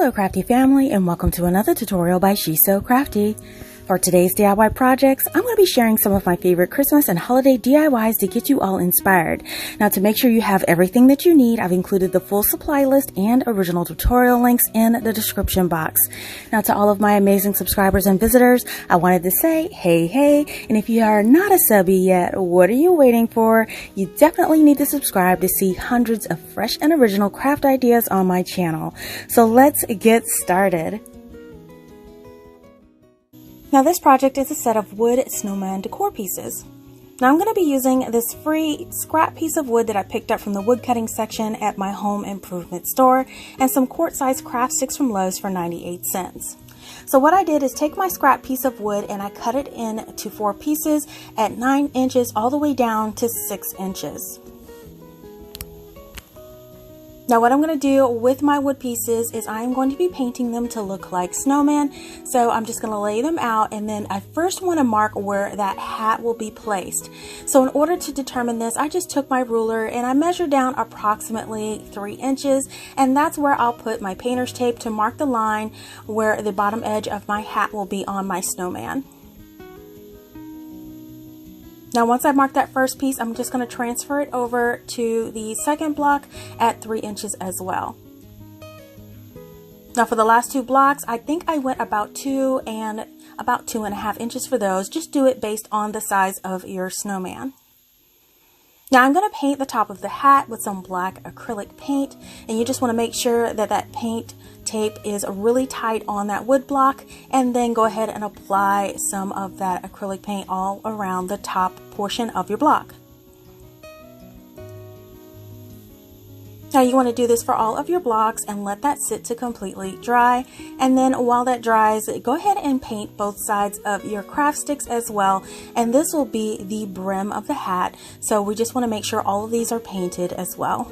So CraftDee family, and welcome to another tutorial by She So CraftDee. For today's DIY projects, I'm going to be sharing some of my favorite Christmas and holiday DIYs to get you all inspired. Now, to make sure you have everything that you need, I've included the full supply list and original tutorial links in the description box. Now, to all of my amazing subscribers and visitors, I wanted to say, hey, and if you are not a subby yet, what are you waiting for? You definitely need to subscribe to see hundreds of fresh and original craft ideas on my channel. So let's get started. Now this project is a set of wood snowman decor pieces. Now I'm going to be using this free scrap piece of wood that I picked up from the wood cutting section at my home improvement store and some quart-sized craft sticks from Lowe's for 98 cents. So what I did is take my scrap piece of wood and I cut it into 4 pieces at 9 inches all the way down to 6 inches. Now what I'm going to do with my wood pieces is I'm going to be painting them to look like snowman. So I'm just going to lay them out, and then I first want to mark where that hat will be placed. So in order to determine this, I just took my ruler and I measured down approximately 3 inches, and that's where I'll put my painter's tape to mark the line where the bottom edge of my hat will be on my snowman. Now once I mark that first piece, I'm just going to transfer it over to the second block at 3 inches as well. Now for the last 2 blocks, I think I went about 2 and about 2.5 inches for those. Just do it based on the size of your snowman. Now I'm going to paint the top of the hat with some black acrylic paint, and you just want to make sure that that paint tape is really tight on that wood block, and then go ahead and apply some of that acrylic paint all around the top portion of your block. Now you want to do this for all of your blocks and let that sit to completely dry, and then while that dries, go ahead and paint both sides of your craft sticks as well, and this will be the brim of the hat, so we just want to make sure all of these are painted as well.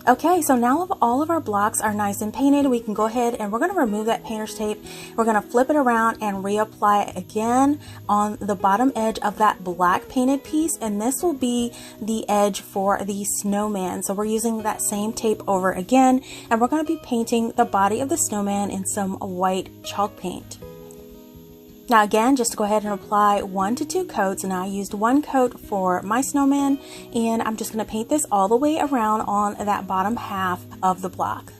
Okay, so now all of our blocks are nice and painted, we can go ahead and we're going to remove that painter's tape. We're going to flip it around and reapply it again on the bottom edge of that black painted piece, and this will be the edge for the snowman. So we're using that same tape over again, and we're going to be painting the body of the snowman in some white chalk paint. Now again, just to go ahead and apply 1 to 2 coats, and I used 1 coat for my snowman, and I'm just going to paint this all the way around on that bottom half of the block.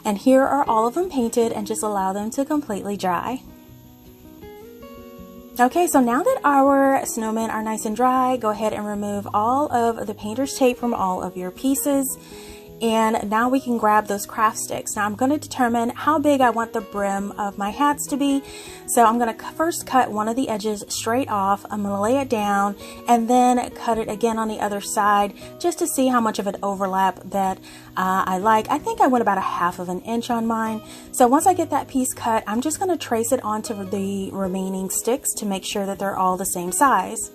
And here are all of them painted, and just allow them to completely dry. Okay, so now that our snowmen are nice and dry, go ahead and remove all of the painter's tape from all of your pieces. And now we can grab those craft sticks. Now I'm going to determine how big I want the brim of my hats to be. So I'm going to first cut one of the edges straight off. I'm going to lay it down and then cut it again on the other side just to see how much of an overlap that I like. I think I went about 1/2 inch on mine. So once I get that piece cut, I'm just going to trace it onto the remaining sticks to make sure that they're all the same size.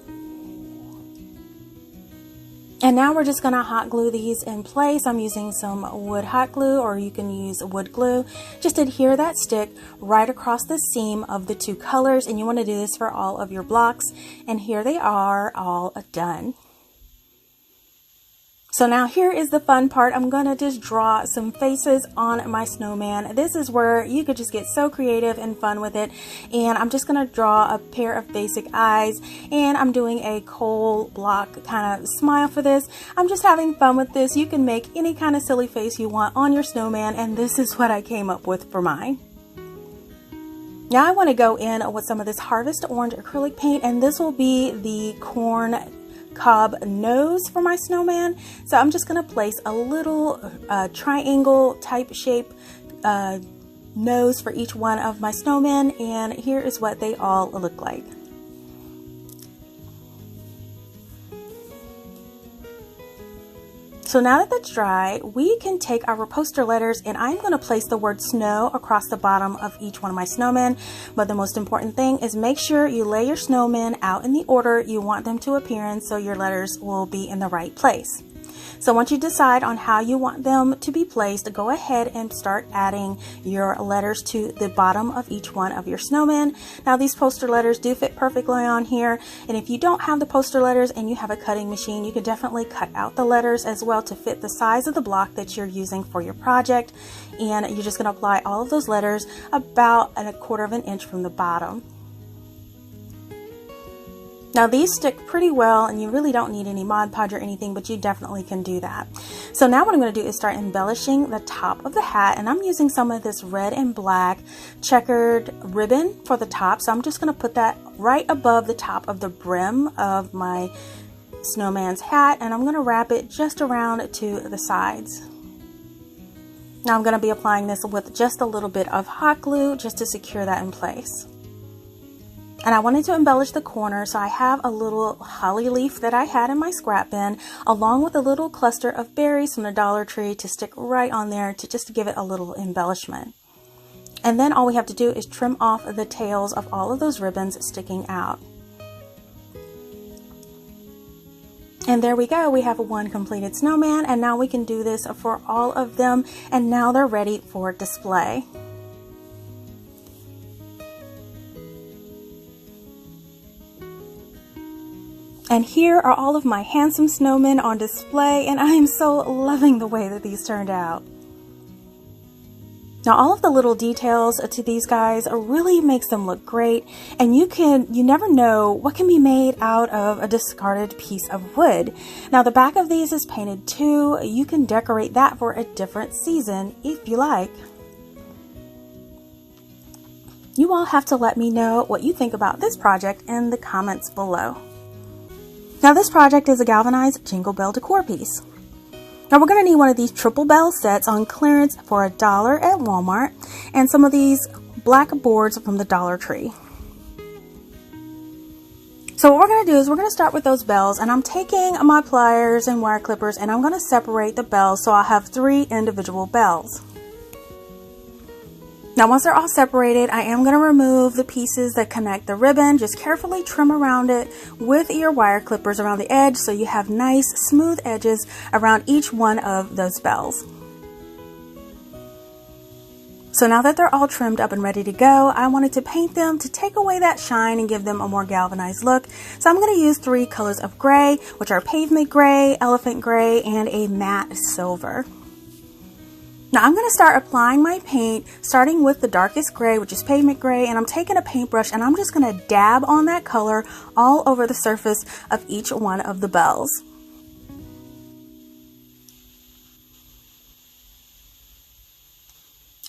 And now we're just going to hot glue these in place. I'm using some wood hot glue, or you can use wood glue. Just adhere that stick right across the seam of the 2 colors, and you want to do this for all of your blocks. And here they are all done. So now here is the fun part. I'm going to just draw some faces on my snowman. This is where you could just get so creative and fun with it. And I'm just going to draw a pair of basic eyes, and I'm doing a coal block kind of smile for this. I'm just having fun with this. You can make any kind of silly face you want on your snowman, and this is what I came up with for mine. Now I want to go in with some of this Harvest Orange acrylic paint, and this will be the corn cob nose for my snowman. So I'm just going to place a little triangle type shape nose for each one of my snowmen, and here is what they all look like. So now that that's dry, we can take our poster letters, and I'm going to place the word snow across the bottom of each one of my snowmen. But the most important thing is make sure you lay your snowmen out in the order you want them to appear in, so your letters will be in the right place. So once you decide on how you want them to be placed, go ahead and start adding your letters to the bottom of each one of your snowmen. Now these poster letters do fit perfectly on here, and if you don't have the poster letters and you have a cutting machine, you can definitely cut out the letters as well to fit the size of the block that you're using for your project. And you're just going to apply all of those letters about 1/4 of an inch from the bottom. Now these stick pretty well, and you really don't need any Mod Podge or anything, but you definitely can do that. So now what I'm going to do is start embellishing the top of the hat, and I'm using some of this red and black checkered ribbon for the top. So I'm just going to put that right above the top of the brim of my snowman's hat, and I'm going to wrap it just around to the sides. Now I'm going to be applying this with just a little bit of hot glue just to secure that in place. And I wanted to embellish the corner, so I have a little holly leaf that I had in my scrap bin, along with a little cluster of berries from the Dollar Tree to stick right on there just to give it a little embellishment. And then all we have to do is trim off the tails of all of those ribbons sticking out. And there we go, we have one completed snowman, and now we can do this for all of them, and now they're ready for display. And here are all of my handsome snowmen on display, and I am so loving the way that these turned out. Now all of the little details to these guys really makes them look great, and you never know what can be made out of a discarded piece of wood. Now the back of these is painted too. You can decorate that for a different season if you like. You all have to let me know what you think about this project in the comments below. Now this project is a galvanized Jingle Bell decor piece. Now we're going to need one of these triple bell sets on clearance for $1 at Walmart, and some of these black boards from the Dollar Tree. So what we're going to do is we're going to start with those bells, and I'm taking my pliers and wire clippers, and I'm going to separate the bells so I'll have 3 individual bells. Now once they're all separated, I am going to remove the pieces that connect the ribbon. Just carefully trim around it with your wire clippers around the edge so you have nice smooth edges around each one of those bells. So now that they're all trimmed up and ready to go, I wanted to paint them to take away that shine and give them a more galvanized look. So I'm going to use 3 colors of gray, which are pavement gray, elephant gray, and a matte silver. Now I'm going to start applying my paint, starting with the darkest gray, which is pavement gray, and I'm taking a paintbrush and I'm just going to dab on that color all over the surface of each one of the bells.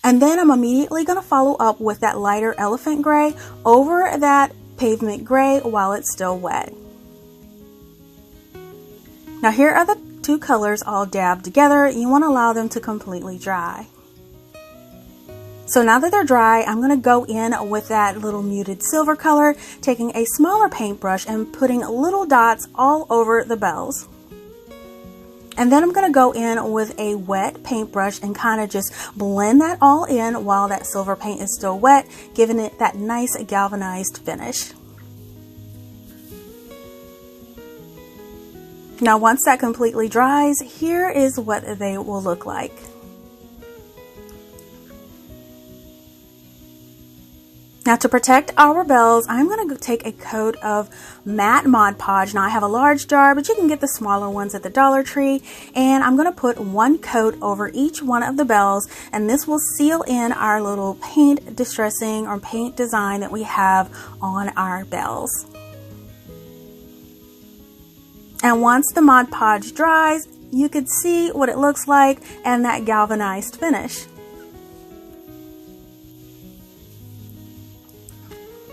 And then I'm immediately going to follow up with that lighter elephant gray over that pavement gray while it's still wet. Now here are the 2 colors all dabbed together. You want to allow them to completely dry. So now that they're dry, I'm going to go in with that little muted silver color, taking a smaller paintbrush and putting little dots all over the bells. And then I'm going to go in with a wet paintbrush and kind of just blend that all in while that silver paint is still wet, giving it that nice galvanized finish. Now once that completely dries, here is what they will look like. Now to protect our bells, I'm going to take a coat of matte Mod Podge. Now I have a large jar, but you can get the smaller ones at the Dollar Tree. And I'm going to put 1 coat over each one of the bells, and this will seal in our little paint distressing or paint design that we have on our bells. And once the Mod Podge dries, you could see what it looks like and that galvanized finish.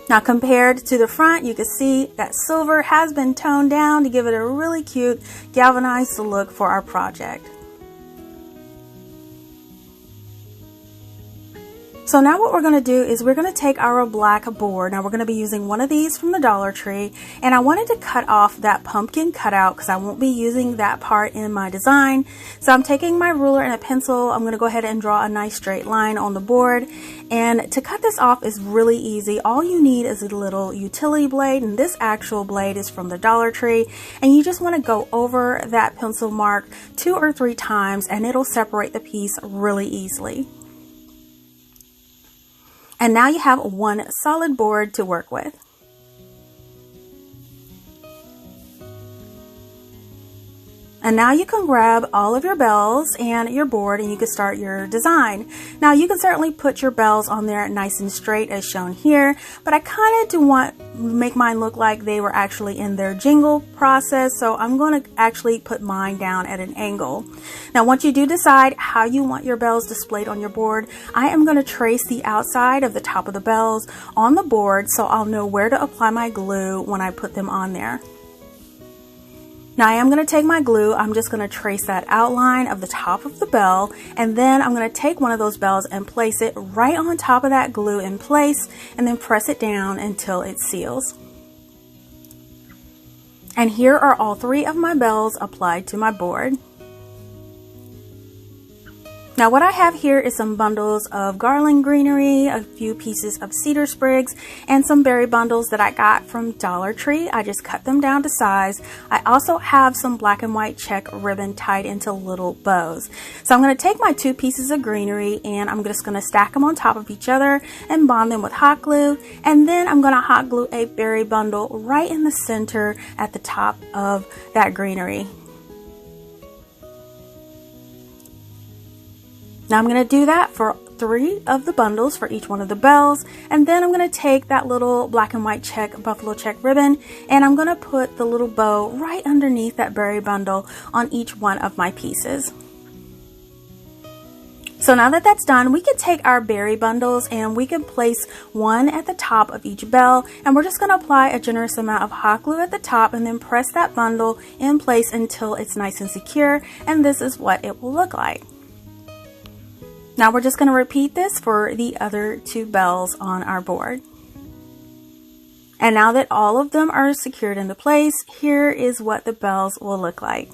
Now compared to the front, you can see that silver has been toned down to give it a really cute galvanized look for our project. So now what we're going to do is we're going to take our black board. Now we're going to be using one of these from the Dollar Tree, and I wanted to cut off that pumpkin cutout because I won't be using that part in my design. So I'm taking my ruler and a pencil. I'm going to go ahead and draw a nice straight line on the board, and to cut this off is really easy. All you need is a little utility blade, and this actual blade is from the Dollar Tree, and you just want to go over that pencil mark 2 or 3 times and it'll separate the piece really easily. And now you have one solid board to work with. And now you can grab all of your bells and your board and you can start your design. Now you can certainly put your bells on there nice and straight as shown here, but I kind of do make mine look like they were actually in their jingle process, so I'm going to actually put mine down at an angle. Now once you do decide how you want your bells displayed on your board, I am going to trace the outside of the top of the bells on the board so I'll know where to apply my glue when I put them on there. Now I am going to take my glue, I'm just going to trace that outline of the top of the bell, and then I'm going to take one of those bells and place it right on top of that glue in place, and then press it down until it seals. And here are all 3 of my bells applied to my board. Now what I have here is some bundles of garland greenery, a few pieces of cedar sprigs, and some berry bundles that I got from Dollar Tree. I just cut them down to size. I also have some black and white check ribbon tied into little bows. So I'm going to take my 2 pieces of greenery and I'm just going to stack them on top of each other and bond them with hot glue. And then I'm going to hot glue a berry bundle right in the center at the top of that greenery. Now I'm going to do that for 3 of the bundles for each one of the bells, and then I'm going to take that little black and white check buffalo check ribbon and I'm going to put the little bow right underneath that berry bundle on each one of my pieces. So now that that's done, we can take our berry bundles and we can place one at the top of each bell, and we're just going to apply a generous amount of hot glue at the top and then press that bundle in place until it's nice and secure, and this is what it will look like. Now we're just going to repeat this for the other 2 bells on our board. And now that all of them are secured into place, here is what the bells will look like.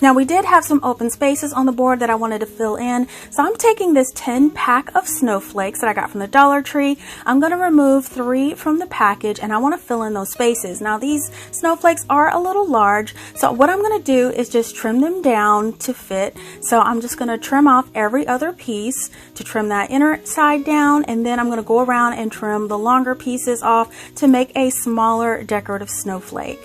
Now we did have some open spaces on the board that I wanted to fill in, so I'm taking this 10 pack of snowflakes that I got from the Dollar Tree. I'm going to remove 3 from the package and I want to fill in those spaces. Now these snowflakes are a little large, so what I'm going to do is just trim them down to fit. So I'm just going to trim off every other piece to trim that inner side down, and then I'm going to go around and trim the longer pieces off to make a smaller decorative snowflake.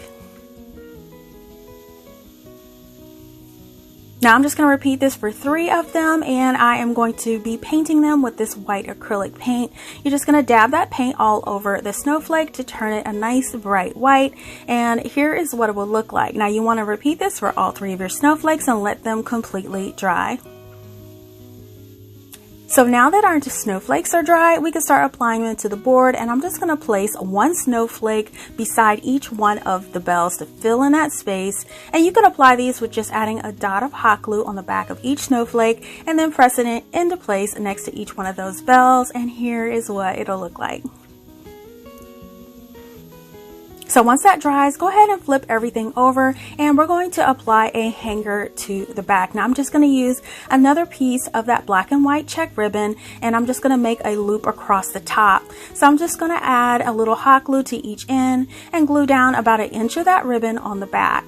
Now I'm just going to repeat this for 3 of them, and I am going to be painting them with this white acrylic paint. You're just going to dab that paint all over the snowflake to turn it a nice bright white, and here is what it will look like. Now you want to repeat this for all 3 of your snowflakes and let them completely dry. So now that our snowflakes are dry, we can start applying them to the board, and I'm just going to place 1 snowflake beside each one of the bells to fill in that space. And you can apply these with just adding a dot of hot glue on the back of each snowflake and then pressing it into place next to each one of those bells, and here is what it'll look like. So once that dries, go ahead and flip everything over, and we're going to apply a hanger to the back. Now I'm just going to use another piece of that black and white check ribbon, and I'm just going to make a loop across the top. So I'm just going to add a little hot glue to each end and glue down about 1 inch of that ribbon on the back.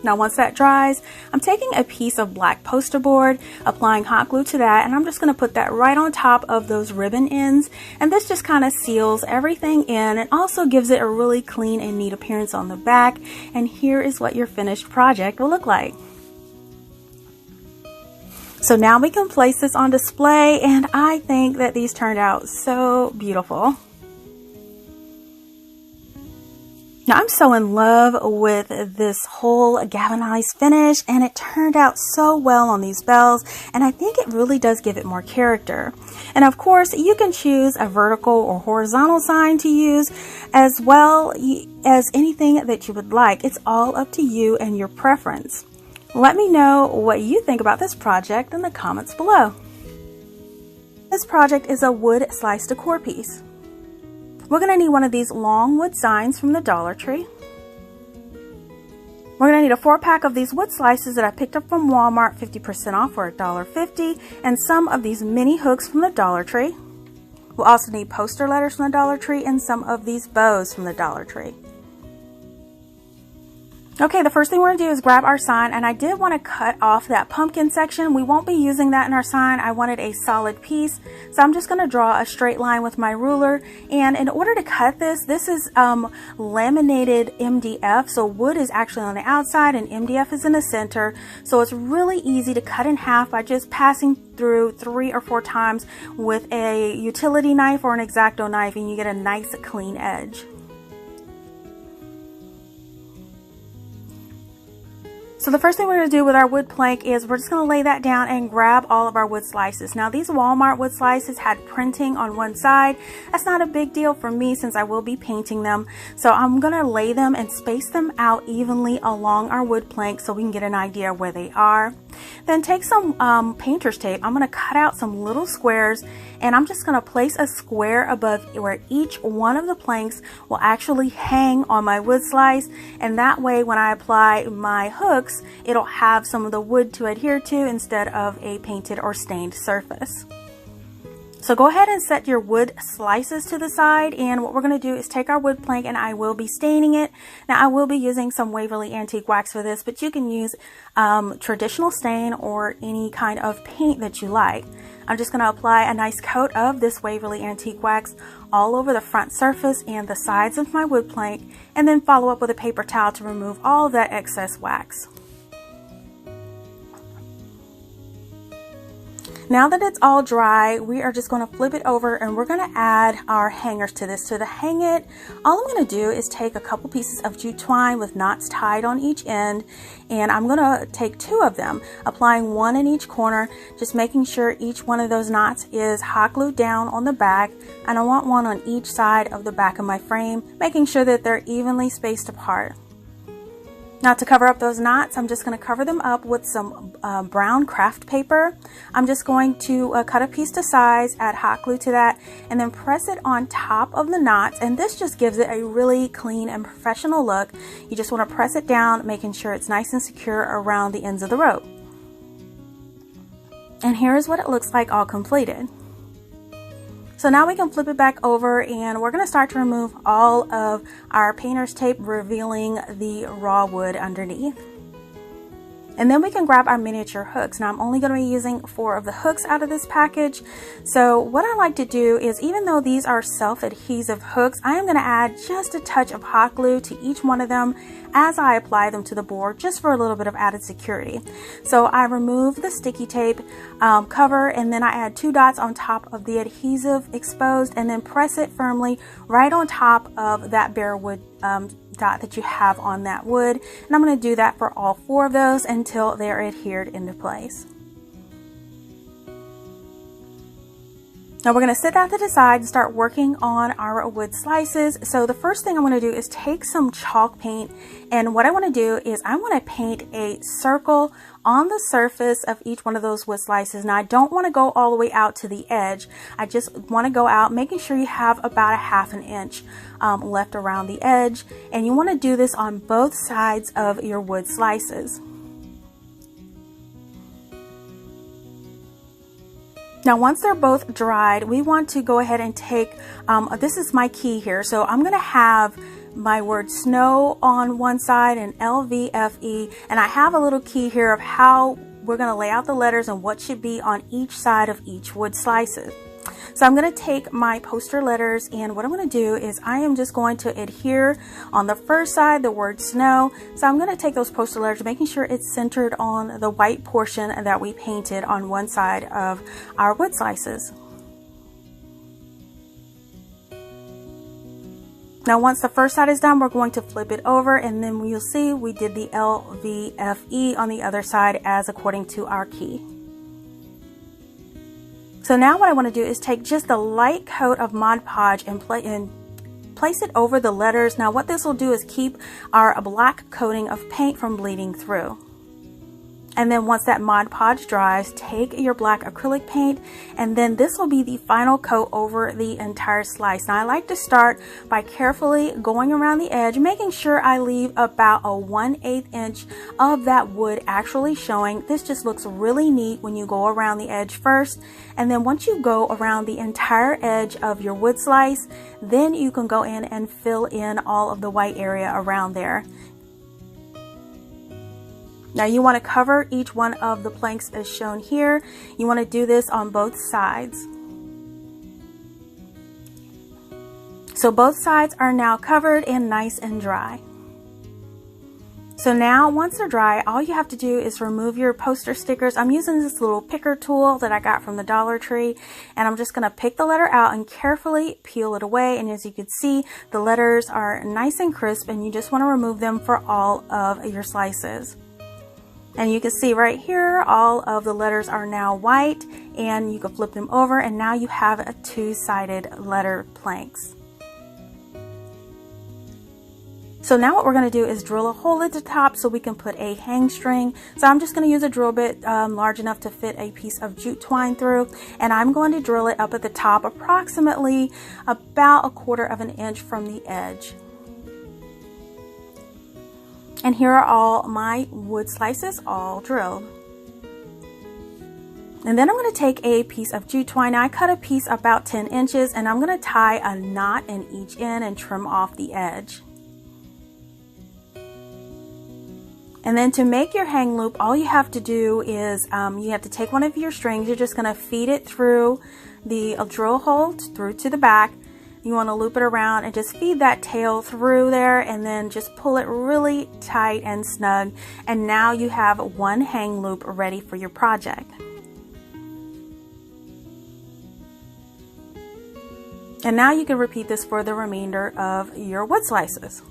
Now once that dries, I'm taking a piece of black poster board, applying hot glue to that, and I'm just going to put that right on top of those ribbon ends, and this just kind of seals everything in and also gives it a really clean and neat appearance on the back. And here is what your finished project will look like. So now we can place this on display, and I think that these turned out so beautiful. Now I'm so in love with this whole galvanized finish, and it turned out so well on these bells, and I think it really does give it more character. And of course you can choose a vertical or horizontal sign to use, as well as anything that you would like. It's all up to you and your preference. Let me know what you think about this project in the comments below. This project is a wood slice decor piece. We're going to need one of these long wood signs from the Dollar Tree. We're going to need a 4-pack of these wood slices that I picked up from Walmart, 50% off for $1.50, and some of these mini hooks from the Dollar Tree. We'll also need poster letters from the Dollar Tree and some of these bows from the Dollar Tree. Okay, the first thing we're going to do is grab our sign, and I did want to cut off that pumpkin section. We won't be using that in our sign. I wanted a solid piece, so I'm just going to draw a straight line with my ruler. And in order to cut this, this is laminated MDF, so wood is actually on the outside and MDF is in the center. So it's really easy to cut in half by just passing through 3 or 4 times with a utility knife or an X-Acto knife, and you get a nice clean edge. So the first thing we're going to do with our wood plank is we're just going to lay that down and grab all of our wood slices. Now these Walmart wood slices had printing on one side. That's not a big deal for me since I will be painting them. So I'm going to lay them and space them out evenly along our wood plank so we can get an idea where they are. Then take some painter's tape. I'm going to cut out some little squares, and I'm just going to place a square above where each one of the planks will actually hang on my wood slice, and that way when I apply my hooks, it'll have some of the wood to adhere to instead of a painted or stained surface. So go ahead and set your wood slices to the side, and what we're going to do is take our wood plank, and I will be staining it. Now I will be using some Waverly Antique Wax for this, but you can use traditional stain or any kind of paint that you like. I'm just going to apply a nice coat of this Waverly Antique Wax all over the front surface and the sides of my wood plank, and then follow up with a paper towel to remove all of that excess wax. Now that it's all dry, we are just going to flip it over and we're going to add our hangers to this. So to hang it, all I'm going to do is take a couple pieces of jute twine with knots tied on each end, and I'm going to take 2 of them, applying 1 in each corner, just making sure each one of those knots is hot glued down on the back, and I want 1 on each side of the back of my frame, making sure that they're evenly spaced apart. Now to cover up those knots, I'm just going to cover them up with some brown craft paper. I'm just going to cut a piece to size, add hot glue to that, and then press it on top of the knots, and this just gives it a really clean and professional look. You just want to press it down, making sure it's nice and secure around the ends of the rope. And here's what it looks like all completed. So now we can flip it back over, and we're going to start to remove all of our painter's tape, revealing the raw wood underneath. And then we can grab our miniature hooks. Now I'm only going to be using 4 of the hooks out of this package. So what I like to do is, even though these are self-adhesive hooks, I am going to add just a touch of hot glue to each one of them as I apply them to the board, just for a little bit of added security. So I remove the sticky tape cover, and then I add 2 dots on top of the adhesive exposed, and then press it firmly right on top of that bare wood dot that you have on that wood. And I'm going to do that for all 4 of those until they're adhered into place. Now we're going to set that to the side and start working on our wood slices. So the first thing I'm going to do is take some chalk paint, and what I want to do is I want to paint a circle on the surface of each one of those wood slices. Now I don't want to go all the way out to the edge. I just want to go out, making sure you have about a ½ inch left around the edge, and you want to do this on both sides of your wood slices. Now once they're both dried, we want to go ahead and take, this is my key here, so I'm going to have my word snow on one side and LVFE, and I have a little key here of how we're going to lay out the letters and what should be on each side of each wood slices. So I'm going to take my poster letters, and what I'm going to do is I am just going to adhere on the first side the word snow. So I'm going to take those poster letters, making sure it's centered on the white portion that we painted on one side of our wood slices. Now once the first side is done, we're going to flip it over, and then you'll see we did the LVFE on the other side as according to our key. So now what I want to do is take just a light coat of Mod Podge and place it over the letters. Now what this will do is keep our black coating of paint from bleeding through. And then once that Mod Podge dries, take your black acrylic paint, and then this will be the final coat over the entire slice. Now I like to start by carefully going around the edge, making sure I leave about a 1/8 inch of that wood actually showing. This just looks really neat when you go around the edge first. And then once you go around the entire edge of your wood slice, then you can go in and fill in all of the white area around there. Now you want to cover each one of the planks as shown here. You want to do this on both sides. So both sides are now covered and nice and dry. So now once they're dry, all you have to do is remove your poster stickers. I'm using this little picker tool that I got from the Dollar Tree, and I'm just going to pick the letter out and carefully peel it away. And as you can see, the letters are nice and crisp, and you just want to remove them for all of your slices. And you can see right here, all of the letters are now white, and you can flip them over, and now you have a two-sided letter planks. So now what we're going to do is drill a hole at the top so we can put a hang string. So I'm just going to use a drill bit large enough to fit a piece of jute twine through, and I'm going to drill it up at the top approximately about 1/4 inch from the edge. And here are all my wood slices all drilled. And then I'm going to take a piece of jute twine. Now I cut a piece about 10 inches, and I'm going to tie a knot in each end and trim off the edge. And then to make your hang loop, all you have to do is you have to take one of your strings. You're just going to feed it through the drill hole through to the back. You want to loop it around and just feed that tail through there, and then just pull it really tight and snug. And now you have one hang loop ready for your project. And now you can repeat this for the remainder of your wood slices.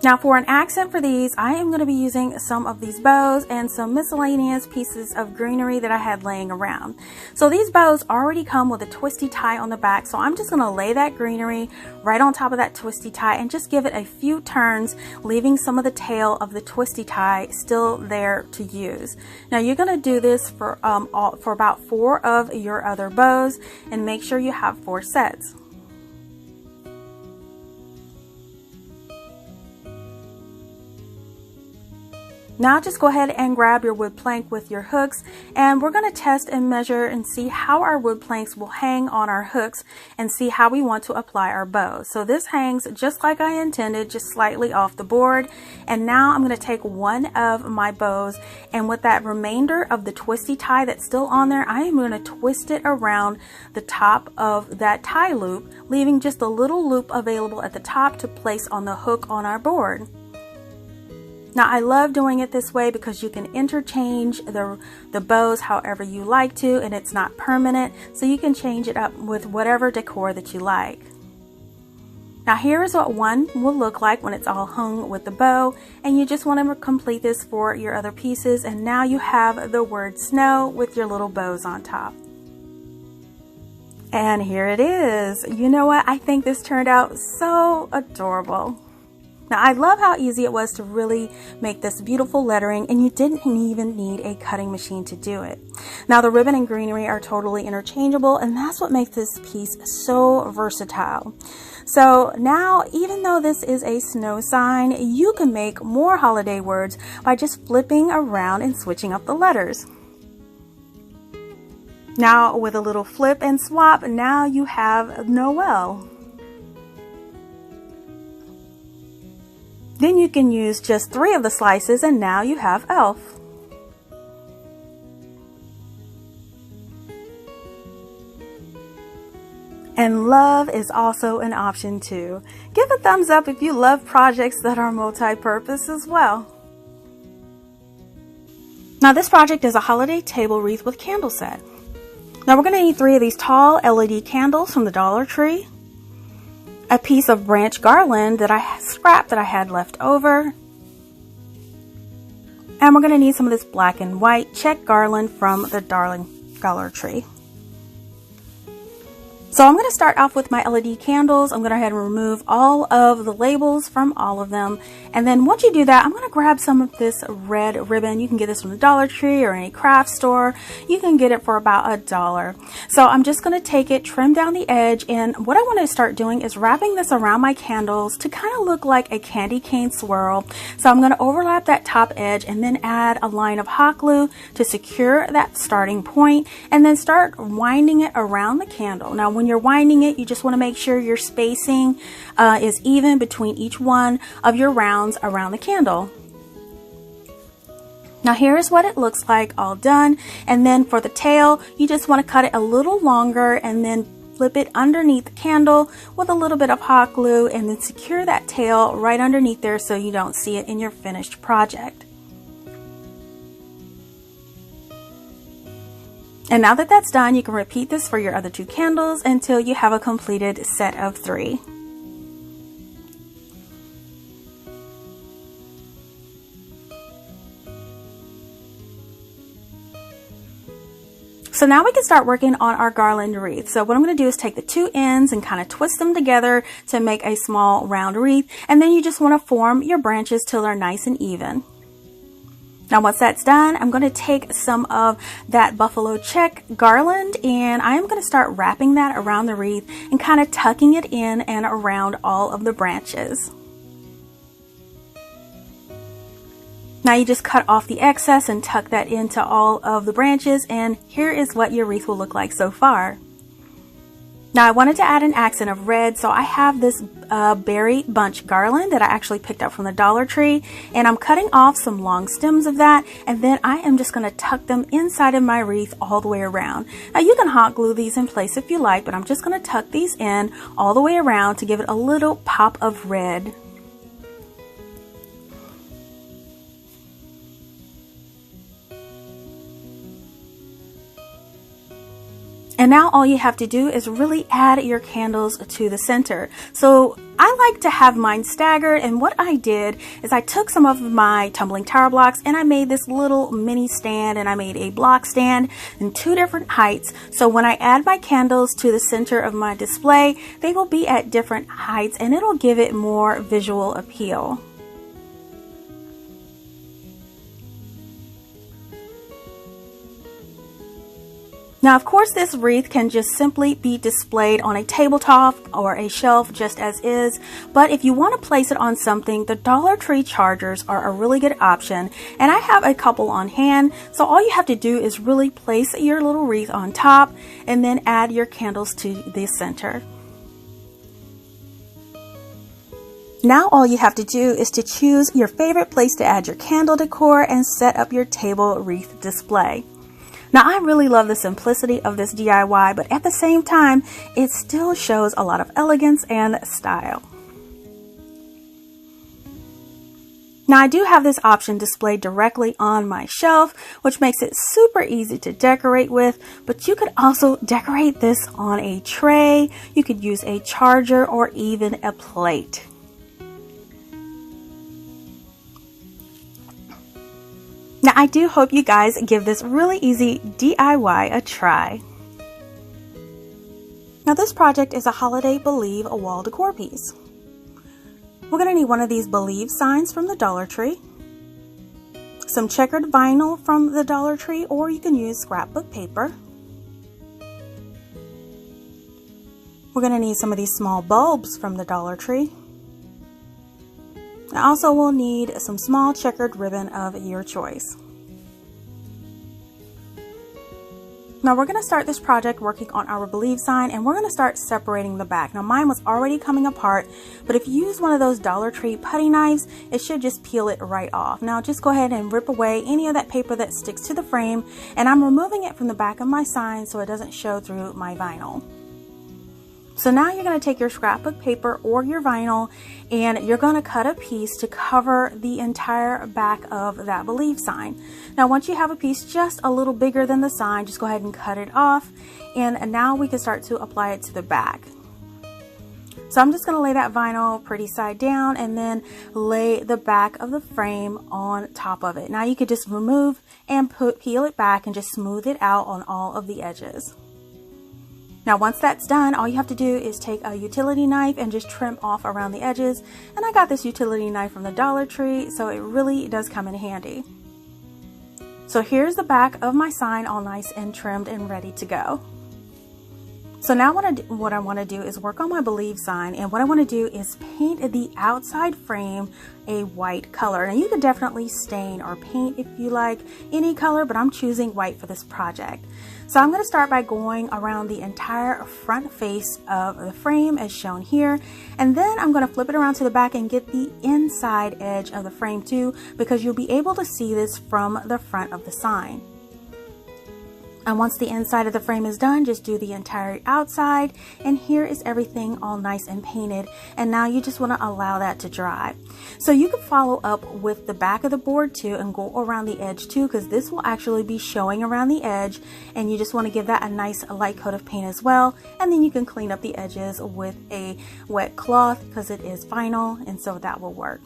Now for an accent for these, I am going to be using some of these bows and some miscellaneous pieces of greenery that I had laying around. So these bows already come with a twisty tie on the back, so I'm just going to lay that greenery right on top of that twisty tie and just give it a few turns, leaving some of the tail of the twisty tie still there to use. Now you're going to do this for about 4 of your other bows, and make sure you have 4 sets. Now just go ahead and grab your wood plank with your hooks, and we're going to test and measure and see how our wood planks will hang on our hooks and see how we want to apply our bows. So this hangs just like I intended, just slightly off the board. And now I'm going to take one of my bows, and with that remainder of the twisty tie that's still on there, I am going to twist it around the top of that tie loop, leaving just a little loop available at the top to place on the hook on our board. Now I love doing it this way because you can interchange the bows however you like to, and it's not permanent, so you can change it up with whatever decor that you like. Now here is what one will look like when it's all hung with the bow, and you just want to complete this for your other pieces, and now you have the word snow with your little bows on top. And here it is. You know what? I think this turned out so adorable. Now I love how easy it was to really make this beautiful lettering, and you didn't even need a cutting machine to do it. Now the ribbon and greenery are totally interchangeable, and that's what makes this piece so versatile. So now, even though this is a snow sign, you can make more holiday words by just flipping around and switching up the letters. Now with a little flip and swap, now you have Noel. Then you can use just 3 of the slices, and now you have elf. And love is also an option too. Give a thumbs up if you love projects that are multi-purpose as well. Now this project is a holiday table wreath with candle set. Now we're going to need 3 of these tall LED candles from the Dollar Tree, a piece of branch garland that I scrapped that I had left over, and we're going to need some of this black and white check garland from the Dollar Tree. So I'm going to start off with my LED candles. I'm going to go ahead and remove all of the labels from all of them. And then once you do that, I'm going to grab some of this red ribbon. You can get this from the Dollar Tree or any craft store. You can get it for about $1. So I'm just going to take it, trim down the edge, and what I want to start doing is wrapping this around my candles to kind of look like a candy cane swirl. So I'm going to overlap that top edge and then add a line of hot glue to secure that starting point, and then start winding it around the candle. Now when you're winding it, you just want to make sure your spacing is even between each one of your rounds around the candle. Now here's what it looks like all done. And then for the tail, you just want to cut it a little longer and then flip it underneath the candle with a little bit of hot glue, and then secure that tail right underneath there so you don't see it in your finished project. And now that that's done, you can repeat this for your other 2 candles until you have a completed set of 3. So now we can start working on our garland wreath. So what I'm going to do is take the 2 ends and kind of twist them together to make a small round wreath. And then you just want to form your branches till they're nice and even. Now once that's done, I'm going to take some of that buffalo check garland and I am going to start wrapping that around the wreath and kind of tucking it in and around all of the branches. Now you just cut off the excess and tuck that into all of the branches, and here is what your wreath will look like so far. Now I wanted to add an accent of red, so I have this berry bunch garland that I actually picked up from the Dollar Tree, and I'm cutting off some long stems of that, and then I am just going to tuck them inside of my wreath all the way around. Now you can hot glue these in place if you like, but I'm just going to tuck these in all the way around to give it a little pop of red. And now all you have to do is really add your candles to the center. So I like to have mine staggered, and what I did is I took some of my tumbling tower blocks and I made this little mini stand, and I made a block stand in 2 different heights. So when I add my candles to the center of my display, they will be at different heights and it'll give it more visual appeal. Now, of course, this wreath can just simply be displayed on a tabletop or a shelf just as is, but if you want to place it on something, the Dollar Tree chargers are a really good option, and I have a couple on hand, so all you have to do is really place your little wreath on top and then add your candles to the center. Now all you have to do is to choose your favorite place to add your candle decor and set up your table wreath display. Now I really love the simplicity of this DIY, but at the same time, it still shows a lot of elegance and style. Now I do have this option displayed directly on my shelf, which makes it super easy to decorate with, but you could also decorate this on a tray. You could use a charger or even a plate. Now I do hope you guys give this really easy DIY a try. Now this project is a holiday Believe a wall decor piece. We're going to need one of these Believe signs from the Dollar Tree, some checkered vinyl from the Dollar Tree, or you can use scrapbook paper. We're going to need some of these small bulbs from the Dollar Tree. And also we'll need some small checkered ribbon of your choice. Now we're going to start this project working on our Believe sign, and we're going to start separating the back. Now mine was already coming apart, but if you use one of those Dollar Tree putty knives, it should just peel it right off. Now just go ahead and rip away any of that paper that sticks to the frame, and I'm removing it from the back of my sign so it doesn't show through my vinyl. So now you're going to take your scrapbook paper or your vinyl, and you're going to cut a piece to cover the entire back of that Believe sign. Now once you have a piece just a little bigger than the sign, just go ahead and cut it off, and now we can start to apply it to the back. So I'm just going to lay that vinyl pretty side down and then lay the back of the frame on top of it. Now you could just remove and peel it back and just smooth it out on all of the edges. Now once that's done, all you have to do is take a utility knife and just trim off around the edges. And I got this utility knife from the Dollar Tree, so it really does come in handy. So here's the back of my sign, all nice and trimmed and ready to go. So now what I want to do is work on my Believe sign, and what I want to do is paint the outside frame a white color. And you could definitely stain or paint if you like any color, but I'm choosing white for this project. So I'm going to start by going around the entire front face of the frame as shown here, and then I'm going to flip it around to the back and get the inside edge of the frame too, because you'll be able to see this from the front of the sign. And once the inside of the frame is done, just do the entire outside, and here is everything all nice and painted. And now you just want to allow that to dry. So you can follow up with the back of the board too and go around the edge too, because this will actually be showing around the edge, and you just want to give that a nice light coat of paint as well. And then you can clean up the edges with a wet cloth because it is vinyl, and so that will work.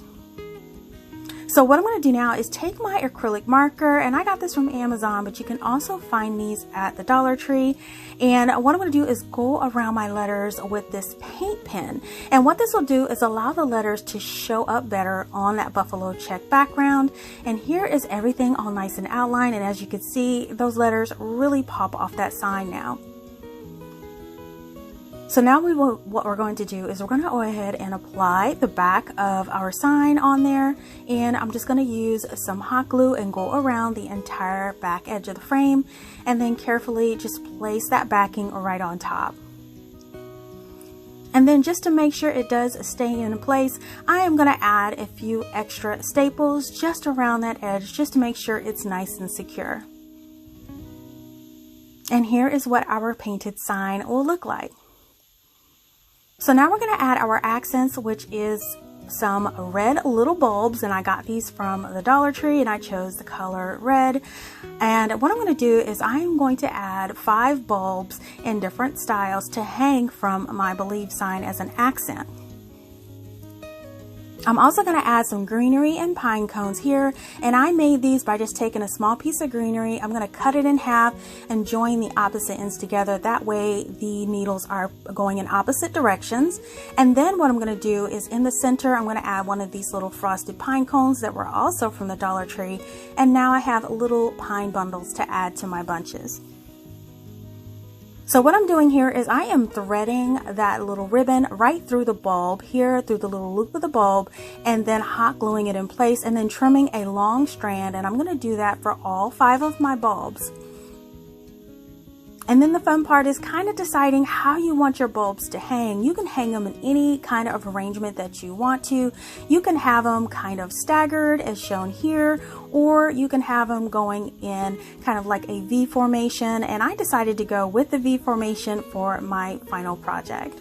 So what I'm going to do now is take my acrylic marker, and I got this from Amazon, but you can also find these at the Dollar Tree. And what I'm going to do is go around my letters with this paint pen. And what this will do is allow the letters to show up better on that buffalo check background. And here is everything all nice and outlined. And as you can see, those letters really pop off that sign now. So now what we're going to do is we're going to go ahead and apply the back of our sign on there, and I'm just going to use some hot glue and go around the entire back edge of the frame, and then carefully just place that backing right on top. And then just to make sure it does stay in place, I am going to add a few extra staples just around that edge just to make sure it's nice and secure. And here is what our painted sign will look like. So now we're going to add our accents, which is some red little bulbs, and I got these from the Dollar Tree, and I chose the color red. And what I'm going to do is I am going to add 5 bulbs in different styles to hang from my Believe sign as an accent. I'm also going to add some greenery and pine cones here, and I made these by just taking a small piece of greenery. I'm going to cut it in half and join the opposite ends together. That way the needles are going in opposite directions. And then what I'm going to do is in the center, I'm going to add one of these little frosted pine cones that were also from the Dollar Tree. And now I have little pine bundles to add to my bunches. So what I'm doing here is I am threading that little ribbon right through the bulb here, through the little loop of the bulb, and then hot gluing it in place, and then trimming a long strand. And I'm going to do that for all 5 of my bulbs. And then the fun part is kind of deciding how you want your bulbs to hang. You can hang them in any kind of arrangement that you want to. You can have them kind of staggered as shown here, or you can have them going in kind of like a V formation. And I decided to go with the V formation for my final project.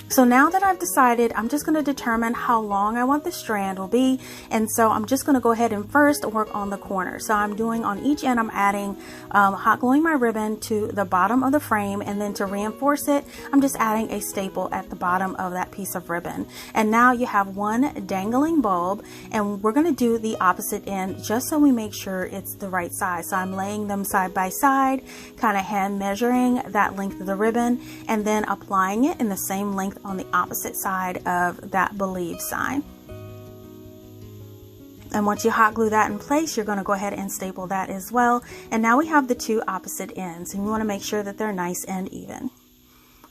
So now that I've decided, I'm just going to determine how long I want the strand will be. And so I'm just going to go ahead and first work on the corner. So I'm doing on each end, I'm adding hot gluing my ribbon to the bottom of the frame. And then to reinforce it, I'm just adding a staple at the bottom of that piece of ribbon. And now you have one dangling bulb, and we're going to do the opposite end just so we make sure it's the right size. So I'm laying them side by side, kind of hand measuring that length of the ribbon, and then applying it in the same length on the opposite side of that Believe sign. And once you hot glue that in place, you're going to go ahead and staple that as well. And now we have the 2 opposite ends, and you want to make sure that they're nice and even.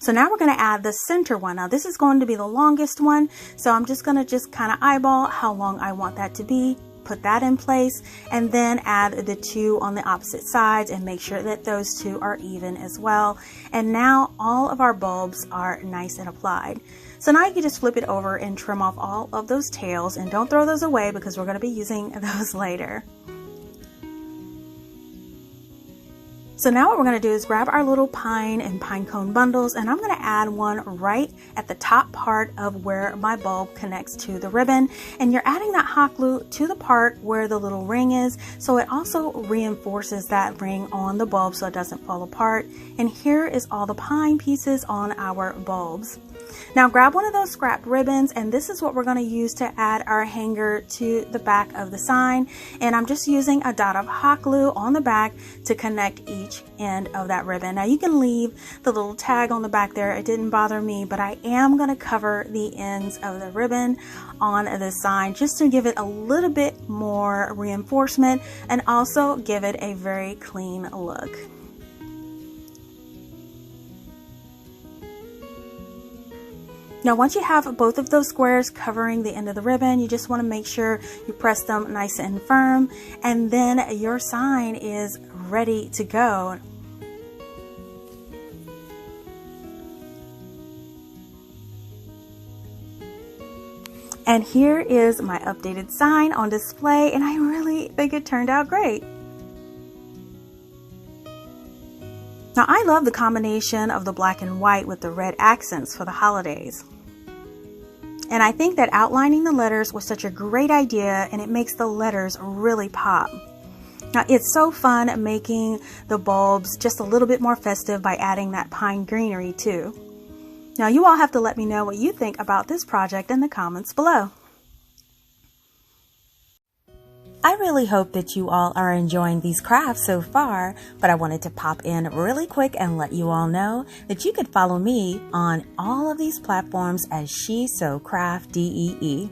So now we're going to add the center one. Now this is going to be the longest one, so I'm just going to kind of eyeball how long I want that to be. Put that in place, and then add the 2 on the opposite sides and make sure that those 2 are even as well. And now all of our bulbs are nice and applied. So now you can just flip it over and trim off all of those tails, and don't throw those away because we're going to be using those later. So now what we're going to do is grab our little pine and pine cone bundles, and I'm going to add one right at the top part of where my bulb connects to the ribbon. And you're adding that hot glue to the part where the little ring is, so it also reinforces that ring on the bulb so it doesn't fall apart. And here is all the pine pieces on our bulbs. Now grab one of those scrap ribbons, and this is what we're going to use to add our hanger to the back of the sign. And I'm just using a dot of hot glue on the back to connect each end of that ribbon. Now you can leave the little tag on the back there. It didn't bother me, but I am going to cover the ends of the ribbon on the sign just to give it a little bit more reinforcement and also give it a very clean look. Now once you have both of those squares covering the end of the ribbon, you just want to make sure you press them nice and firm, and then your sign is ready to go. And here is my updated sign on display, and I really think it turned out great. Now I love the combination of the black and white with the red accents for the holidays. And I think that outlining the letters was such a great idea, and it makes the letters really pop. Now it's so fun making the bulbs just a little bit more festive by adding that pine greenery too. Now you all have to let me know what you think about this project in the comments below. I really hope that you all are enjoying these crafts so far, but I wanted to pop in really quick and let you all know that you could follow me on all of these platforms as She So CraftDee.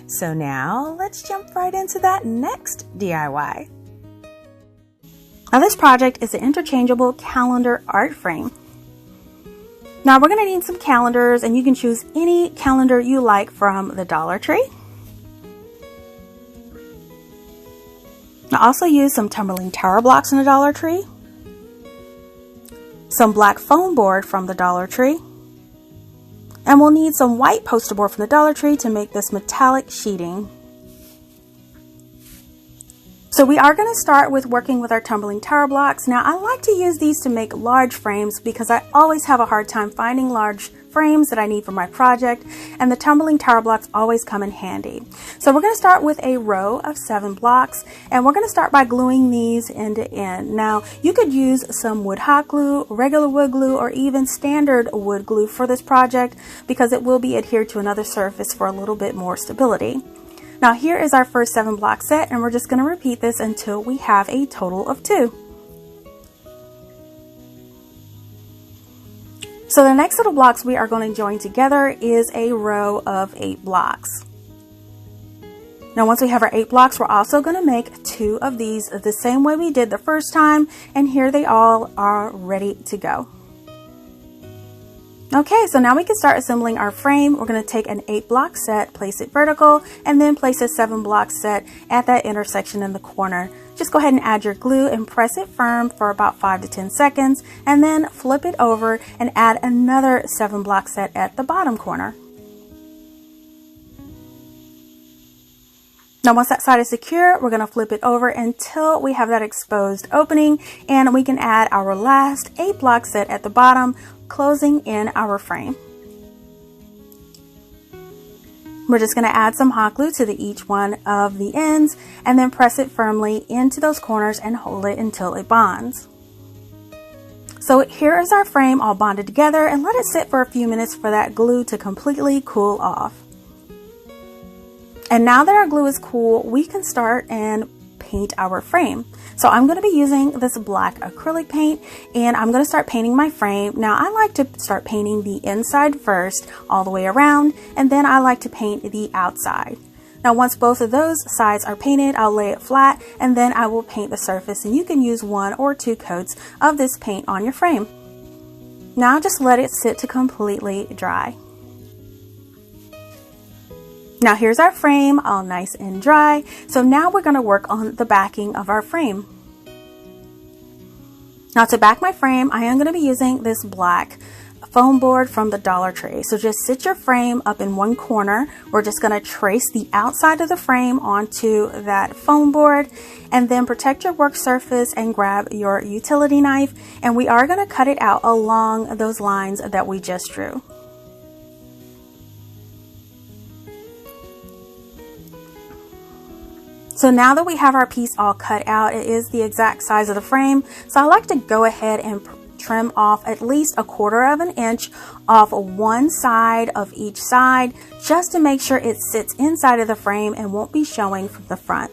So now let's jump right into that next DIY. Now this project is an interchangeable calendar art frame. Now we're going to need some calendars, and you can choose any calendar you like from the Dollar Tree. I also use some tumbling tower blocks in the Dollar Tree, some black foam board from the Dollar Tree, and we'll need some white poster board from the Dollar Tree to make this metallic sheeting. So we are going to start with working with our tumbling tower blocks. Now I like to use these to make large frames because I always have a hard time finding large frames that I need for my project, and the tumbling tower blocks always come in handy. So we're going to start with a row of 7 blocks, and we're going to start by gluing these end to end. Now you could use some wood hot glue, regular wood glue, or even standard wood glue for this project because it will be adhered to another surface for a little bit more stability. Now here is our first 7 block set, and we're just going to repeat this until we have a total of 2. So the next set of blocks we are going to join together is a row of 8 blocks. Now once we have our 8 blocks, we're also going to make 2 of these the same way we did the first time, and here they all are ready to go. Okay, so now we can start assembling our frame. We're going to take an 8 block set, place it vertical, and then place a 7 block set at that intersection in the corner. Just go ahead and add your glue and press it firm for about 5 to 10 seconds, and then flip it over and add another 7 block set at the bottom corner. Now once that side is secure, we're going to flip it over until we have that exposed opening, and we can add our last 8 block set at the bottom, closing in our frame. We're just going to add some hot glue to each one of the ends, and then press it firmly into those corners and hold it until it bonds. So here is our frame all bonded together, and let it sit for a few minutes for that glue to completely cool off. And now that our glue is cool, we can start and paint our frame. So I'm going to be using this black acrylic paint, and I'm going to start painting my frame. Now I like to start painting the inside first all the way around, and then I like to paint the outside. Now once both of those sides are painted, I'll lay it flat, and then I will paint the surface, and you can use 1 or 2 coats of this paint on your frame. Now just let it sit to completely dry. Now here's our frame all nice and dry. So now we're going to work on the backing of our frame. Now to back my frame, I am going to be using this black foam board from the Dollar Tree. So just sit your frame up in one corner. We're just going to trace the outside of the frame onto that foam board, and then protect your work surface and grab your utility knife, and we are going to cut it out along those lines that we just drew. So now that we have our piece all cut out, it is the exact size of the frame. So I like to go ahead and trim off at least 1/4 of an inch off one side of each side, just to make sure it sits inside of the frame and won't be showing from the front.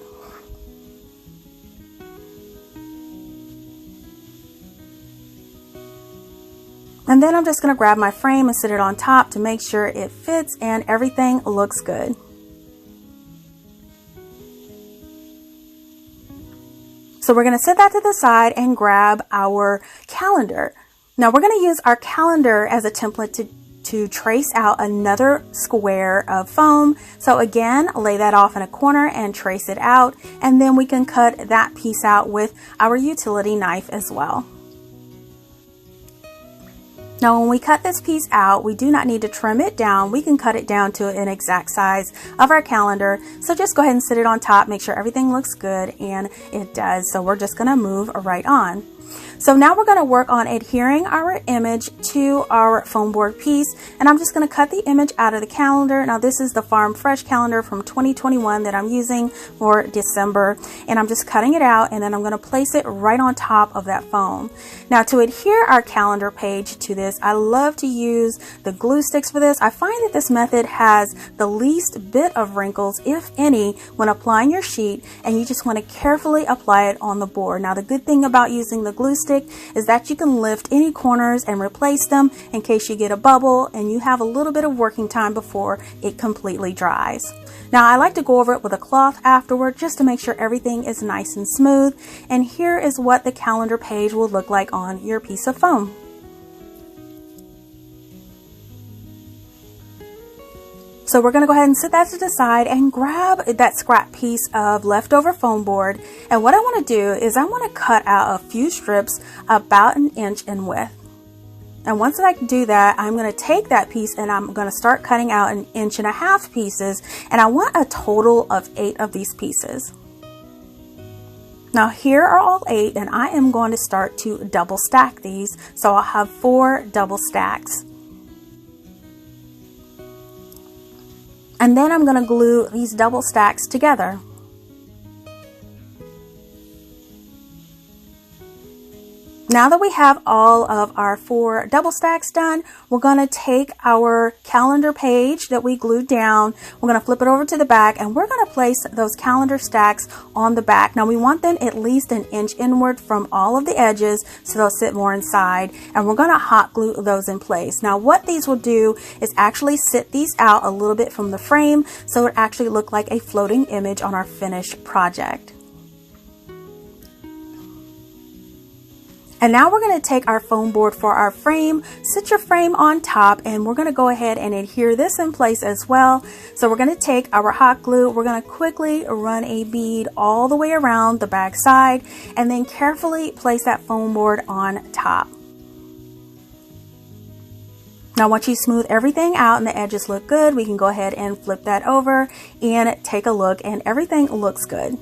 And then I'm just going to grab my frame and sit it on top to make sure it fits and everything looks good. So we're going to set that to the side and grab our calendar. Now we're going to use our calendar as a template to trace out another square of foam. So again, lay that off in a corner and trace it out, and then we can cut that piece out with our utility knife as well. Now when we cut this piece out, we do not need to trim it down. We can cut it down to an exact size of our calendar. So just go ahead and sit it on top, make sure everything looks good, and it does. So we're just gonna move right on. So now we're going to work on adhering our image to our foam board piece, and I'm just going to cut the image out of the calendar. Now this is the Farm Fresh calendar from 2021 that I'm using for December, and I'm just cutting it out, and then I'm going to place it right on top of that foam. Now to adhere our calendar page to this, I love to use the glue sticks for this. I find that this method has the least bit of wrinkles, if any, when applying your sheet, and you just want to carefully apply it on the board. Now the good thing about using the glue stick is that you can lift any corners and replace them in case you get a bubble, and you have a little bit of working time before it completely dries. Now I like to go over it with a cloth afterward just to make sure everything is nice and smooth, and here is what the calendar page will look like on your piece of foam. So we're going to go ahead and set that to the side and grab that scrap piece of leftover foam board. And what I want to do is I want to cut out a few strips about 1 inch in width. And once I do that, I'm going to take that piece and I'm going to start cutting out 1.5 inch pieces. And I want a total of 8 of these pieces. Now here are all 8, and I am going to start to double stack these. So I'll have 4 double stacks. And then I'm going to glue these double stacks together. Now that we have all of our 4 double stacks done, we're going to take our calendar page that we glued down, we're going to flip it over to the back, and we're going to place those calendar stacks on the back. Now we want them at least 1 inch inward from all of the edges so they'll sit more inside, and we're going to hot glue those in place. Now what these will do is actually sit these out a little bit from the frame so it actually look like a floating image on our finished project. And now we're going to take our foam board for our frame, sit your frame on top, and we're going to go ahead and adhere this in place as well. So we're going to take our hot glue, we're going to quickly run a bead all the way around the back side, and then carefully place that foam board on top. Now once you smooth everything out and the edges look good, we can go ahead and flip that over and take a look, and everything looks good.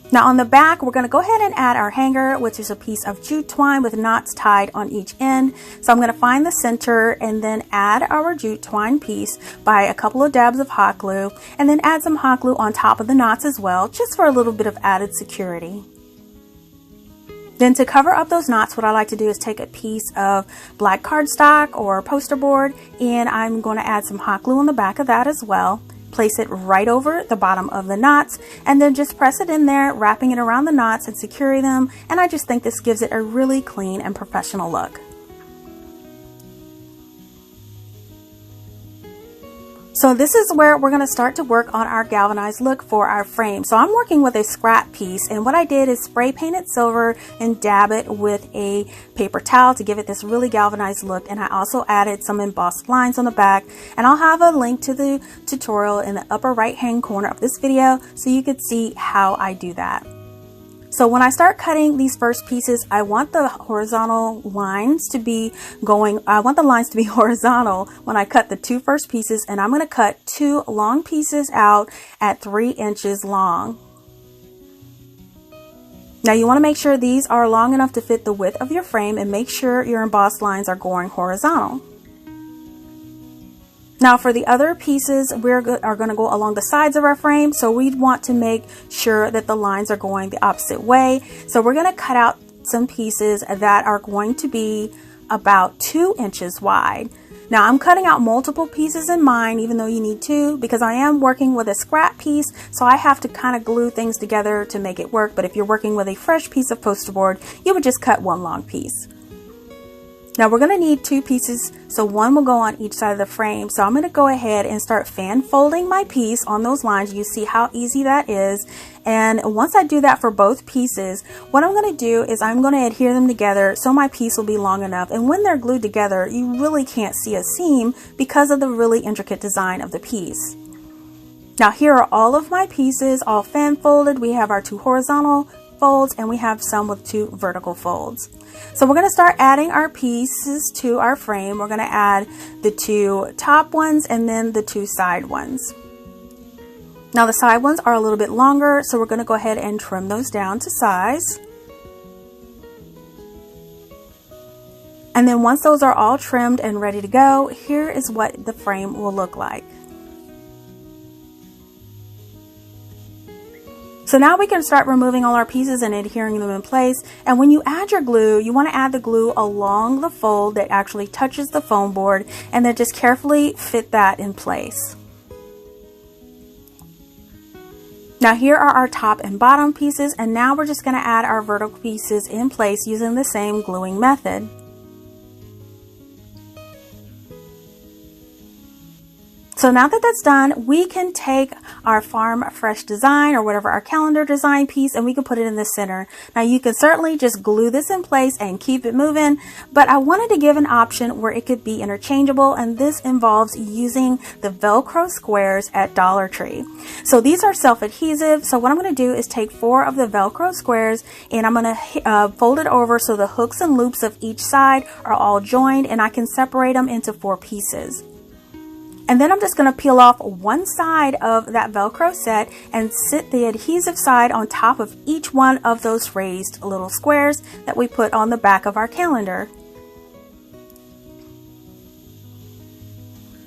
Now on the back, we're going to go ahead and add our hanger, which is a piece of jute twine with knots tied on each end. So I'm going to find the center and then add our jute twine piece by a couple of dabs of hot glue, and then add some hot glue on top of the knots as well, just for a little bit of added security. Then to cover up those knots, what I like to do is take a piece of black cardstock or poster board, and I'm going to add some hot glue on the back of that as well. Place it right over the bottom of the knots, and then just press it in there, wrapping it around the knots and securing them. And I just think this gives it a really clean and professional look. So this is where we're going to start to work on our galvanized look for our frame. So I'm working with a scrap piece, and what I did is spray paint it silver and dab it with a paper towel to give it this really galvanized look. And I also added some embossed lines on the back, and I'll have a link to the tutorial in the upper right hand corner of this video so you could see how I do that. So when I start cutting these first pieces, I want the horizontal lines to be going, I want the lines to be horizontal when I cut the 2 first pieces, and I'm going to cut 2 long pieces out at 3 inches long. Now you want to make sure these are long enough to fit the width of your frame, and make sure your embossed lines are going horizontal. Now for the other pieces, we are going to go along the sides of our frame, so we want to make sure that the lines are going the opposite way. So we're going to cut out some pieces that are going to be about 2 inches wide. Now I'm cutting out multiple pieces in mine, even though you need 2, because I am working with a scrap piece, so I have to kind of glue things together to make it work. But if you're working with a fresh piece of poster board, you would just cut 1 long piece. Now we're going to need 2 pieces, so 1 will go on each side of the frame. So I'm going to go ahead and start fan folding my piece on those lines. You see how easy that is. And once I do that for both pieces, what I'm going to do is I'm going to adhere them together so my piece will be long enough. And when they're glued together, you really can't see a seam because of the really intricate design of the piece. Now here are all of my pieces all fan folded. We have our 2 horizontal folds and we have some with 2 vertical folds. So we're going to start adding our pieces to our frame. We're going to add the 2 top ones and then the 2 side ones. Now the side ones are a little bit longer, so we're going to go ahead and trim those down to size. And then once those are all trimmed and ready to go, here is what the frame will look like. So now we can start removing all our pieces and adhering them in place. And when you add your glue, you want to add the glue along the fold that actually touches the foam board, and then just carefully fit that in place. Now here are our top and bottom pieces, and now we're just going to add our vertical pieces in place using the same gluing method. So now that that's done, we can take our Farm Fresh design or whatever our calendar design piece and we can put it in the center. Now you can certainly just glue this in place and keep it moving, but I wanted to give an option where it could be interchangeable, and this involves using the Velcro squares at Dollar Tree. So these are self-adhesive, so what I'm going to do is take 4 of the Velcro squares and I'm going to fold it over so the hooks and loops of each side are all joined, and I can separate them into 4 pieces. And then I'm just going to peel off one side of that Velcro set and sit the adhesive side on top of each one of those raised little squares that we put on the back of our calendar.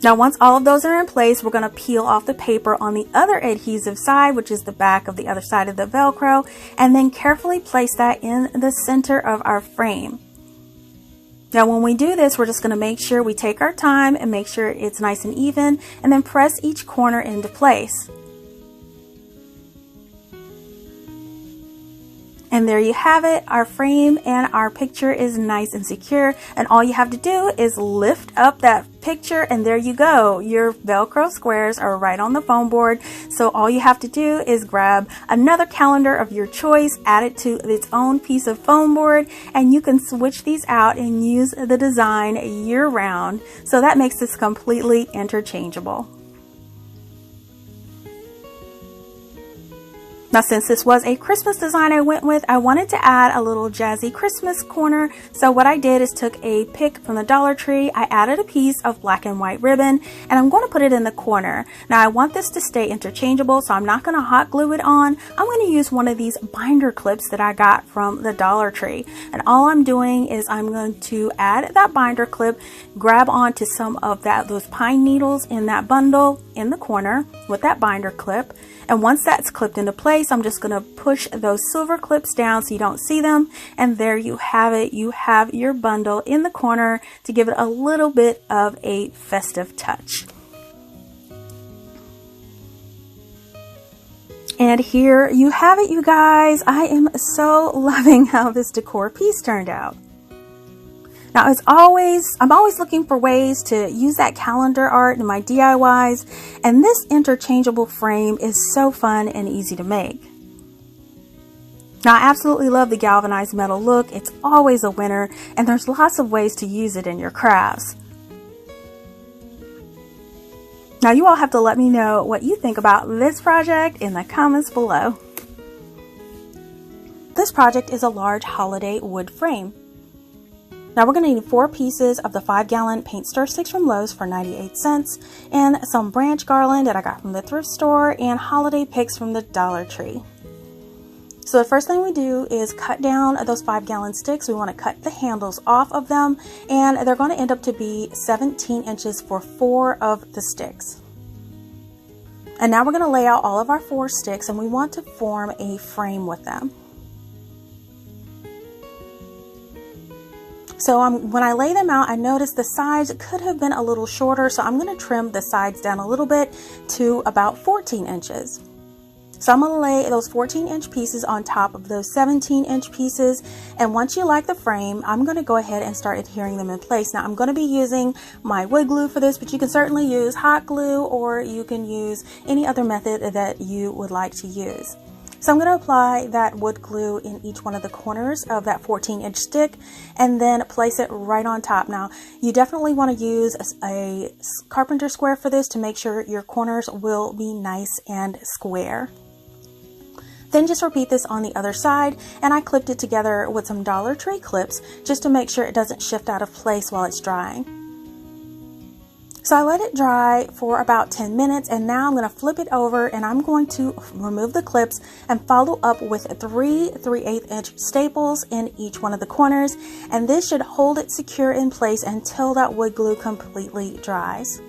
Now once all of those are in place, we're going to peel off the paper on the other adhesive side, which is the back of the other side of the Velcro, and then carefully place that in the center of our frame. Now when we do this, we're just going to make sure we take our time and make sure it's nice and even, and then press each corner into place. And there you have it. Our frame and our picture is nice and secure, and all you have to do is lift up that picture and there you go. Your Velcro squares are right on the foam board. So all you have to do is grab another calendar of your choice, add it to its own piece of foam board, and you can switch these out and use the design year round. So that makes this completely interchangeable. Now since this was a Christmas design I went with, I wanted to add a little jazzy Christmas corner. So what I did is took a pick from the Dollar Tree, I added a piece of black and white ribbon, and I'm going to put it in the corner. Now I want this to stay interchangeable, so I'm not going to hot glue it on. I'm going to use one of these binder clips that I got from the Dollar Tree. And all I'm doing is I'm going to add that binder clip, grab onto some of those pine needles in that bundle in the corner with that binder clip. And once that's clipped into place, I'm just going to push those silver clips down so you don't see them. And there you have it. You have your bundle in the corner to give it a little bit of a festive touch. And here you have it, you guys. I am so loving how this decor piece turned out. Now I'm always looking for ways to use that calendar art in my DIYs, and this interchangeable frame is so fun and easy to make. Now I absolutely love the galvanized metal look. It's always a winner, and there's lots of ways to use it in your crafts. Now you all have to let me know what you think about this project in the comments below. This project is a large holiday wood frame. Now we're going to need 4 pieces of the 5-gallon paint stir sticks from Lowe's for 98 cents, and some branch garland that I got from the thrift store, and holiday picks from the Dollar Tree. So the first thing we do is cut down those 5-gallon sticks. We want to cut the handles off of them, and they're going to end up to be 17 inches for 4 of the sticks. And now we're going to lay out all of our 4 sticks, and we want to form a frame with them. So when I lay them out, I noticed the sides could have been a little shorter, so I'm going to trim the sides down a little bit to about 14 inches. So I'm going to lay those 14-inch pieces on top of those 17-inch pieces, and once you like the frame, I'm going to go ahead and start adhering them in place. Now I'm going to be using my wood glue for this, but you can certainly use hot glue, or you can use any other method that you would like to use. So I'm going to apply that wood glue in each one of the corners of that 14-inch stick and then place it right on top. Now, you definitely want to use a carpenter square for this to make sure your corners will be nice and square. Then just repeat this on the other side, and I clipped it together with some Dollar Tree clips just to make sure it doesn't shift out of place while it's drying. So I let it dry for about 10 minutes, and now I'm going to flip it over and I'm going to remove the clips and follow up with 3 3/8-inch staples in each one of the corners, and this should hold it secure in place until that wood glue completely dries.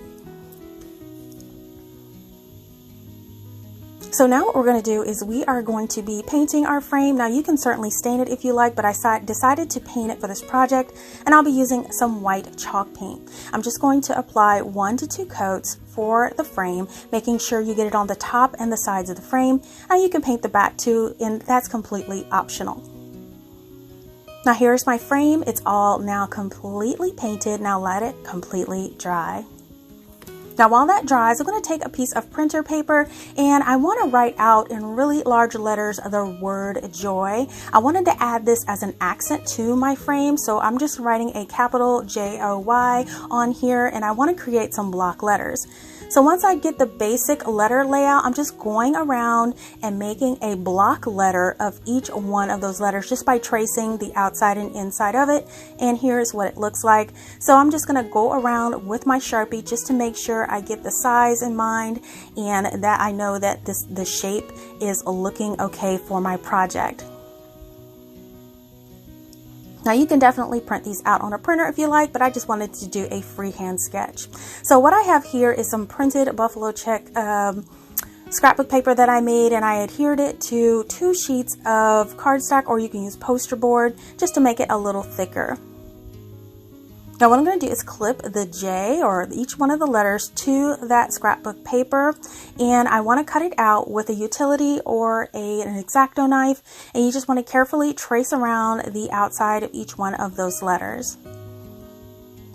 So now what we're going to do is we are going to be painting our frame. Now you can certainly stain it if you like, but I decided to paint it for this project, and I'll be using some white chalk paint. I'm just going to apply 1 to 2 coats for the frame, making sure you get it on the top and the sides of the frame, and you can paint the back too, and that's completely optional. Now here's my frame. It's all now completely painted. Now let it completely dry. Now while that dries, I'm going to take a piece of printer paper and I want to write out in really large letters the word joy. I wanted to add this as an accent to my frame, so I'm just writing a capital J-O-Y on here, and I want to create some block letters. So once I get the basic letter layout, I'm just going around and making a block letter of each one of those letters just by tracing the outside and inside of it. And here's what it looks like. So I'm just going to go around with my Sharpie just to make sure I get the size in mind and that I know that the shape is looking okay for my project. Now you can definitely print these out on a printer if you like, but I just wanted to do a freehand sketch. So what I have here is some printed buffalo check scrapbook paper that I made, and I adhered it to 2 sheets of cardstock, or you can use poster board just to make it a little thicker. Now what I'm going to do is clip the J, or each one of the letters, to that scrapbook paper, and I want to cut it out with a utility or an X-Acto knife, and you just want to carefully trace around the outside of each one of those letters.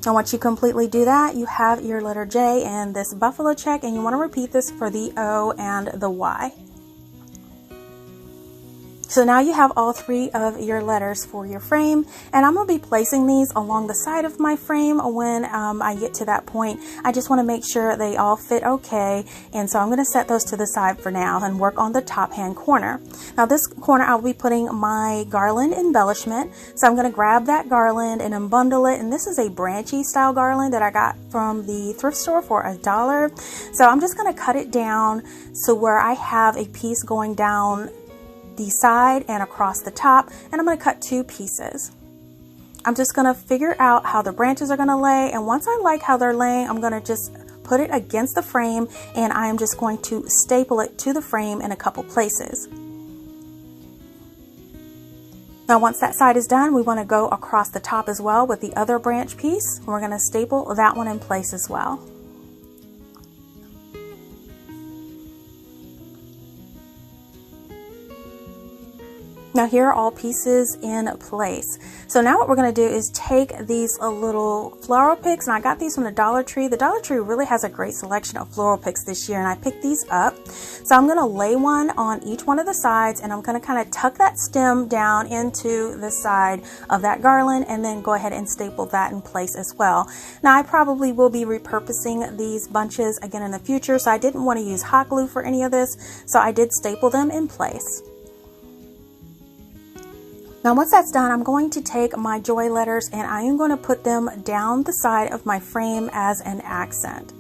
And once you completely do that, you have your letter J and this buffalo check, and you want to repeat this for the O and the Y. So now you have all 3 of your letters for your frame, and I'm going to be placing these along the side of my frame when I get to that point. I just want to make sure they all fit okay, and so I'm going to set those to the side for now and work on the top hand corner. Now this corner I'll be putting my garland embellishment, so I'm going to grab that garland and unbundle it, and this is a branchy style garland that I got from the thrift store for $1. So I'm just going to cut it down so where I have a piece going down the side and across the top, and I'm going to cut 2 pieces. I'm just going to figure out how the branches are going to lay, and once I like how they're laying, I'm going to just put it against the frame, and I am just going to staple it to the frame in a couple places. Now once that side is done, we want to go across the top as well with the other branch piece. We're going to staple that one in place as well. Now here are all pieces in place. So now what we're going to do is take these little floral picks, and I got these from the Dollar Tree. The Dollar Tree really has a great selection of floral picks this year, and I picked these up. So I'm going to lay one on each one of the sides, and I'm going to kind of tuck that stem down into the side of that garland and then go ahead and staple that in place as well. Now I probably will be repurposing these bunches again in the future, so I didn't want to use hot glue for any of this, so I did staple them in place. Now once that's done, I'm going to take my joy letters and I am going to put them down the side of my frame as an accent.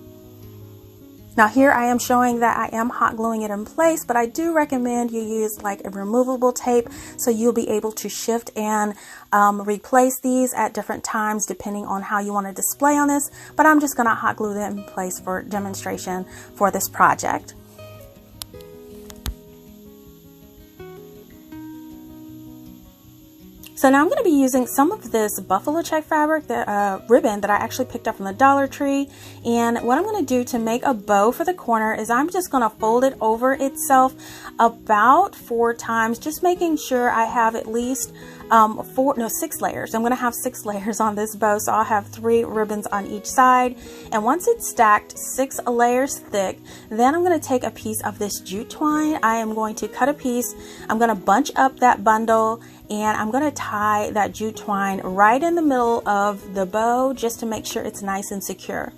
Now here I am showing that I am hot gluing it in place, but I do recommend you use like a removable tape so you'll be able to shift and replace these at different times depending on how you want to display on this, but I'm just going to hot glue them in place for demonstration for this project. So now I'm going to be using some of this buffalo check fabric, that ribbon that I actually picked up from the Dollar Tree. And what I'm going to do to make a bow for the corner is I'm just going to fold it over itself about 4 times, just making sure I have at least 6 layers. I'm going to have 6 layers on this bow, so I'll have 3 ribbons on each side. And once it's stacked 6 layers thick, then I'm going to take a piece of this jute twine. I am going to cut a piece. I'm going to bunch up that bundle, and I'm going to tie that jute twine right in the middle of the bow just to make sure it's nice and secure.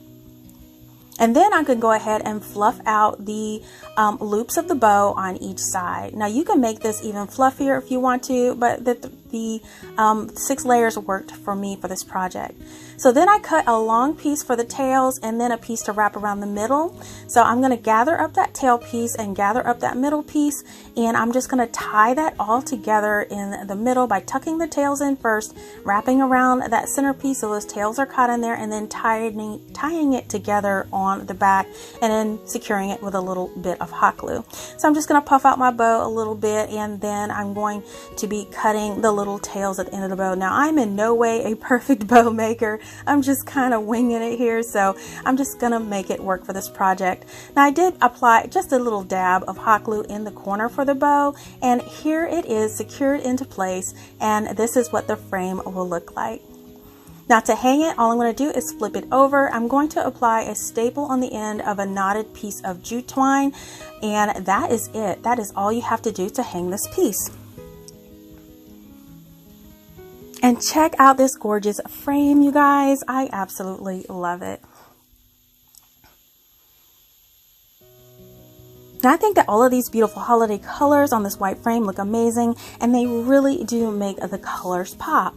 And then I can go ahead and fluff out the loops of the bow on each side. Now you can make this even fluffier if you want to, but the 6 layers worked for me for this project. So then I cut a long piece for the tails and then a piece to wrap around the middle. So I'm going to gather up that tail piece and gather up that middle piece, and I'm just going to tie that all together in the middle by tucking the tails in first, wrapping around that center piece so those tails are caught in there, and then tying it together on the back and then securing it with a little bit of hot glue. So I'm just going to puff out my bow a little bit, and then I'm going to be cutting the little tails at the end of the bow. Now I'm in no way a perfect bow maker. I'm just kind of winging it here, so I'm just gonna make it work for this project. Now I did apply just a little dab of hot glue in the corner for the bow, and here it is secured into place, and this is what the frame will look like. Now to hang it, all I'm going to do is flip it over. I'm going to apply a staple on the end of a knotted piece of jute twine, and that is it. That is all you have to do to hang this piece. And check out this gorgeous frame, you guys. I absolutely love it. Now I think that all of these beautiful holiday colors on this white frame look amazing, and they really do make the colors pop.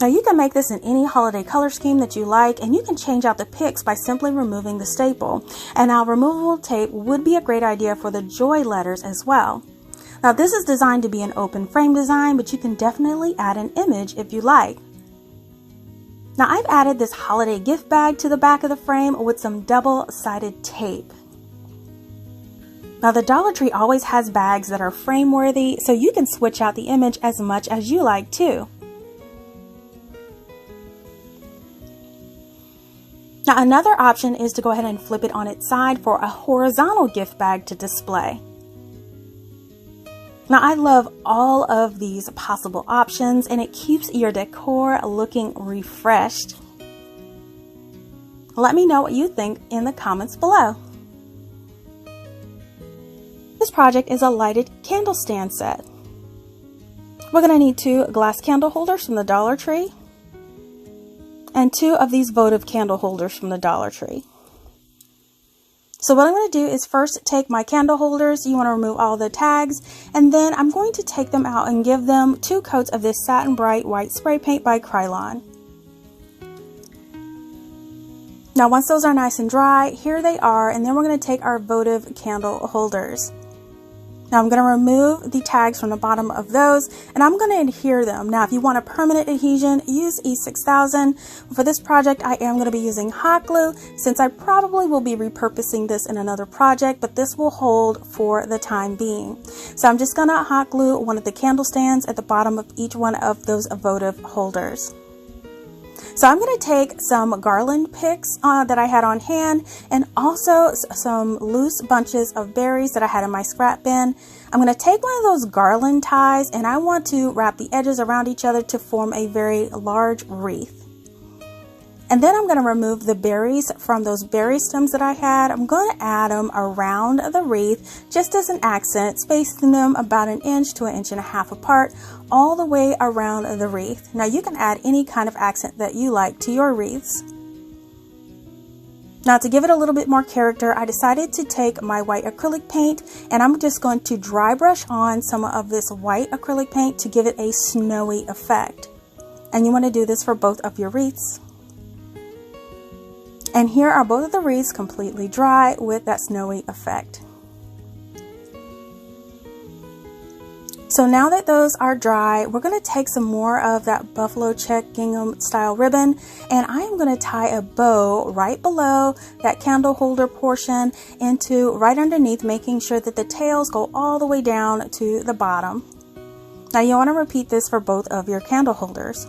Now you can make this in any holiday color scheme that you like, and you can change out the picks by simply removing the staple. And now removable tape would be a great idea for the joy letters as well. Now this is designed to be an open frame design, but you can definitely add an image if you like. Now I've added this holiday gift bag to the back of the frame with some double-sided tape. Now the Dollar Tree always has bags that are frame worthy, so you can switch out the image as much as you like too. Now another option is to go ahead and flip it on its side for a horizontal gift bag to display. Now I love all of these possible options, and it keeps your decor looking refreshed. Let me know what you think in the comments below. This project is a lighted candle stand set. We're going to need 2 glass candle holders from the Dollar Tree, and 2 of these votive candle holders from the Dollar Tree. So what I'm going to do is first take my candle holders. You want to remove all the tags, and then I'm going to take them out and give them 2 coats of this Satin Bright White spray paint by Krylon. Now once those are nice and dry, here they are, and then we're going to take our votive candle holders. Now I'm going to remove the tags from the bottom of those, and I'm going to adhere them. Now if you want a permanent adhesion, use E6000. For this project I am going to be using hot glue, since I probably will be repurposing this in another project, but this will hold for the time being. So I'm just going to hot glue one of the candle stands at the bottom of each one of those votive holders. So I'm going to take some garland picks that I had on hand, and also some loose bunches of berries that I had in my scrap bin. I'm going to take one of those garland ties, and I want to wrap the edges around each other to form a very large wreath. And then I'm going to remove the berries from those berry stems that I had. I'm going to add them around the wreath just as an accent, spacing them about 1 inch to 1.5 inches apart all the way around the wreath. Now you can add any kind of accent that you like to your wreaths. Now to give it a little bit more character, I decided to take my white acrylic paint, and I'm just going to dry brush on some of this white acrylic paint to give it a snowy effect. And you want to do this for both of your wreaths. And here are both of the wreaths completely dry with that snowy effect. So So now that those are dry, we're going to take some more of that buffalo check gingham style ribbon, and I am going to tie a bow right below that candle holder portion into right underneath, making sure that the tails go all the way down to the bottom. Now you want to repeat this for both of your candle holders.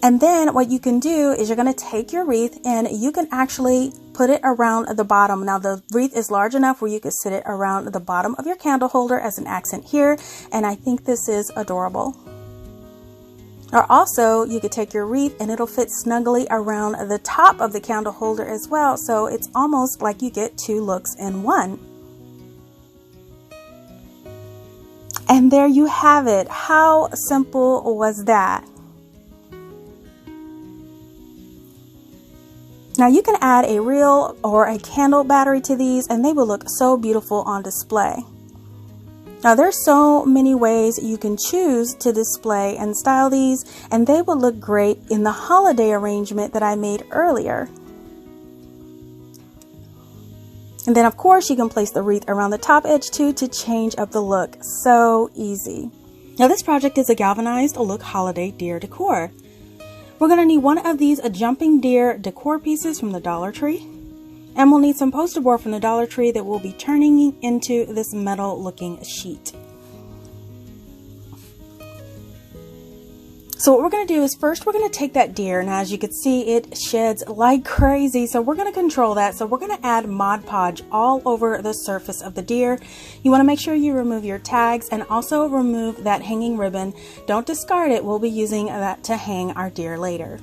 And then what you can do is you're going to take your wreath and you can actually put it around the bottom. Now the wreath is large enough where you could sit it around the bottom of your candle holder as an accent here, and I think this is adorable. Or also you could take your wreath and it'll fit snugly around the top of the candle holder as well, so it's almost like you get two looks in one. And there you have it. How simple was that? Now you can add a reel or a candle battery to these and they will look so beautiful on display. Now there's so many ways you can choose to display and style these, and they will look great in the holiday arrangement that I made earlier. And then of course you can place the wreath around the top edge too to change up the look. So easy. Now this project is a galvanized look holiday deer decor. We're going to need one of these jumping deer decor pieces from the Dollar Tree, and we'll need some poster board from the Dollar Tree that we'll be turning into this metal looking sheet. So what we're going to do is first we're going to take that deer, and as you can see it sheds like crazy, so we're going to control that. So we're going to add Mod Podge all over the surface of the deer. You want to make sure you remove your tags and also remove that hanging ribbon. Don't discard it, we'll be using that to hang our deer later.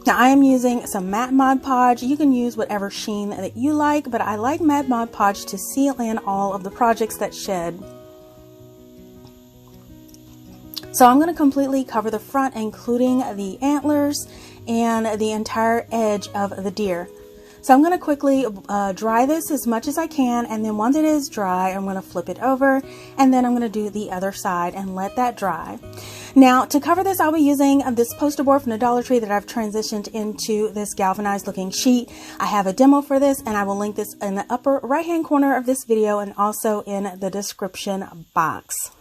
Now I am using some matte Mod Podge. You can use whatever sheen that you like, but I like matte Mod Podge to seal in all of the projects that shed. So I'm going to completely cover the front, including the antlers and the entire edge of the deer. So I'm going to quickly dry this as much as I can, and then once it is dry, I'm going to flip it over, and then I'm going to do the other side and let that dry. Now to cover this, I'll be using this poster board from the Dollar Tree that I've transitioned into this galvanized looking sheet. I have a demo for this, and I will link this in the upper right hand corner of this video and also in the description box.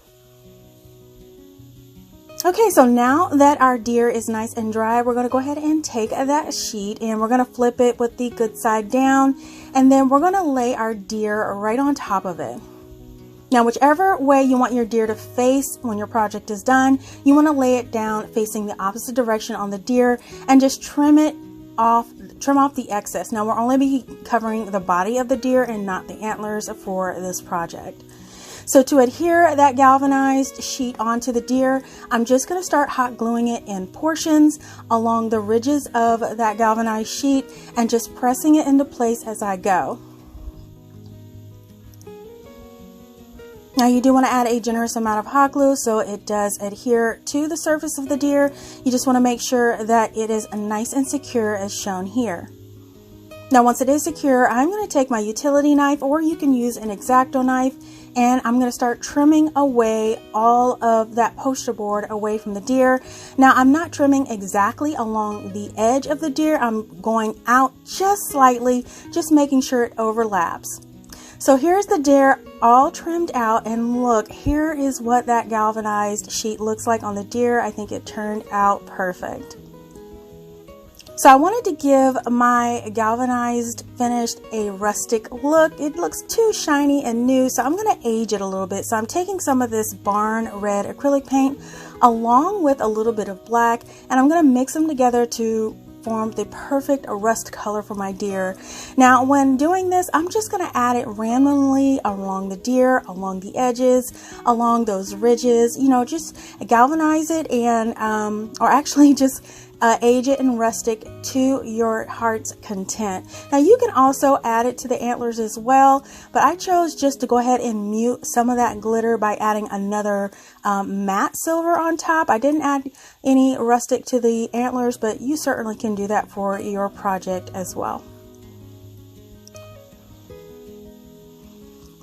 Okay, so now that our deer is nice and dry, we're going to go ahead and take that sheet and we're going to flip it with the good side down, and then we're going to lay our deer right on top of it. Now whichever way you want your deer to face when your project is done, you want to lay it down facing the opposite direction on the deer and just trim off the excess. Now we'll only be covering the body of the deer and not the antlers for this project. So to adhere that galvanized sheet onto the deer, I'm just going to start hot gluing it in portions along the ridges of that galvanized sheet and just pressing it into place as I go. Now you do want to add a generous amount of hot glue so it does adhere to the surface of the deer. You just want to make sure that it is nice and secure as shown here. Now once it is secure, I'm going to take my utility knife, or you can use an X-Acto knife, and I'm going to start trimming away all of that poster board away from the deer. Now I'm not trimming exactly along the edge of the deer. I'm going out just slightly, just making sure it overlaps. So here's the deer all trimmed out, and look, here is what that galvanized sheet looks like on the deer. I think it turned out perfect. So I wanted to give my galvanized finished a rustic look. It looks too shiny and new, so I'm going to age it a little bit. So I'm taking some of this barn red acrylic paint along with a little bit of black, and I'm going to mix them together to form the perfect rust color for my deer. Now when doing this, I'm just going to add it randomly along the deer, along the edges, along those ridges, you know, just galvanize it and or actually just age it in rustic to your heart's content. Now you can also add it to the antlers as well, but I chose just to go ahead and mute some of that glitter by adding another matte silver on top. I didn't add any rustic to the antlers, but you certainly can do that for your project as well.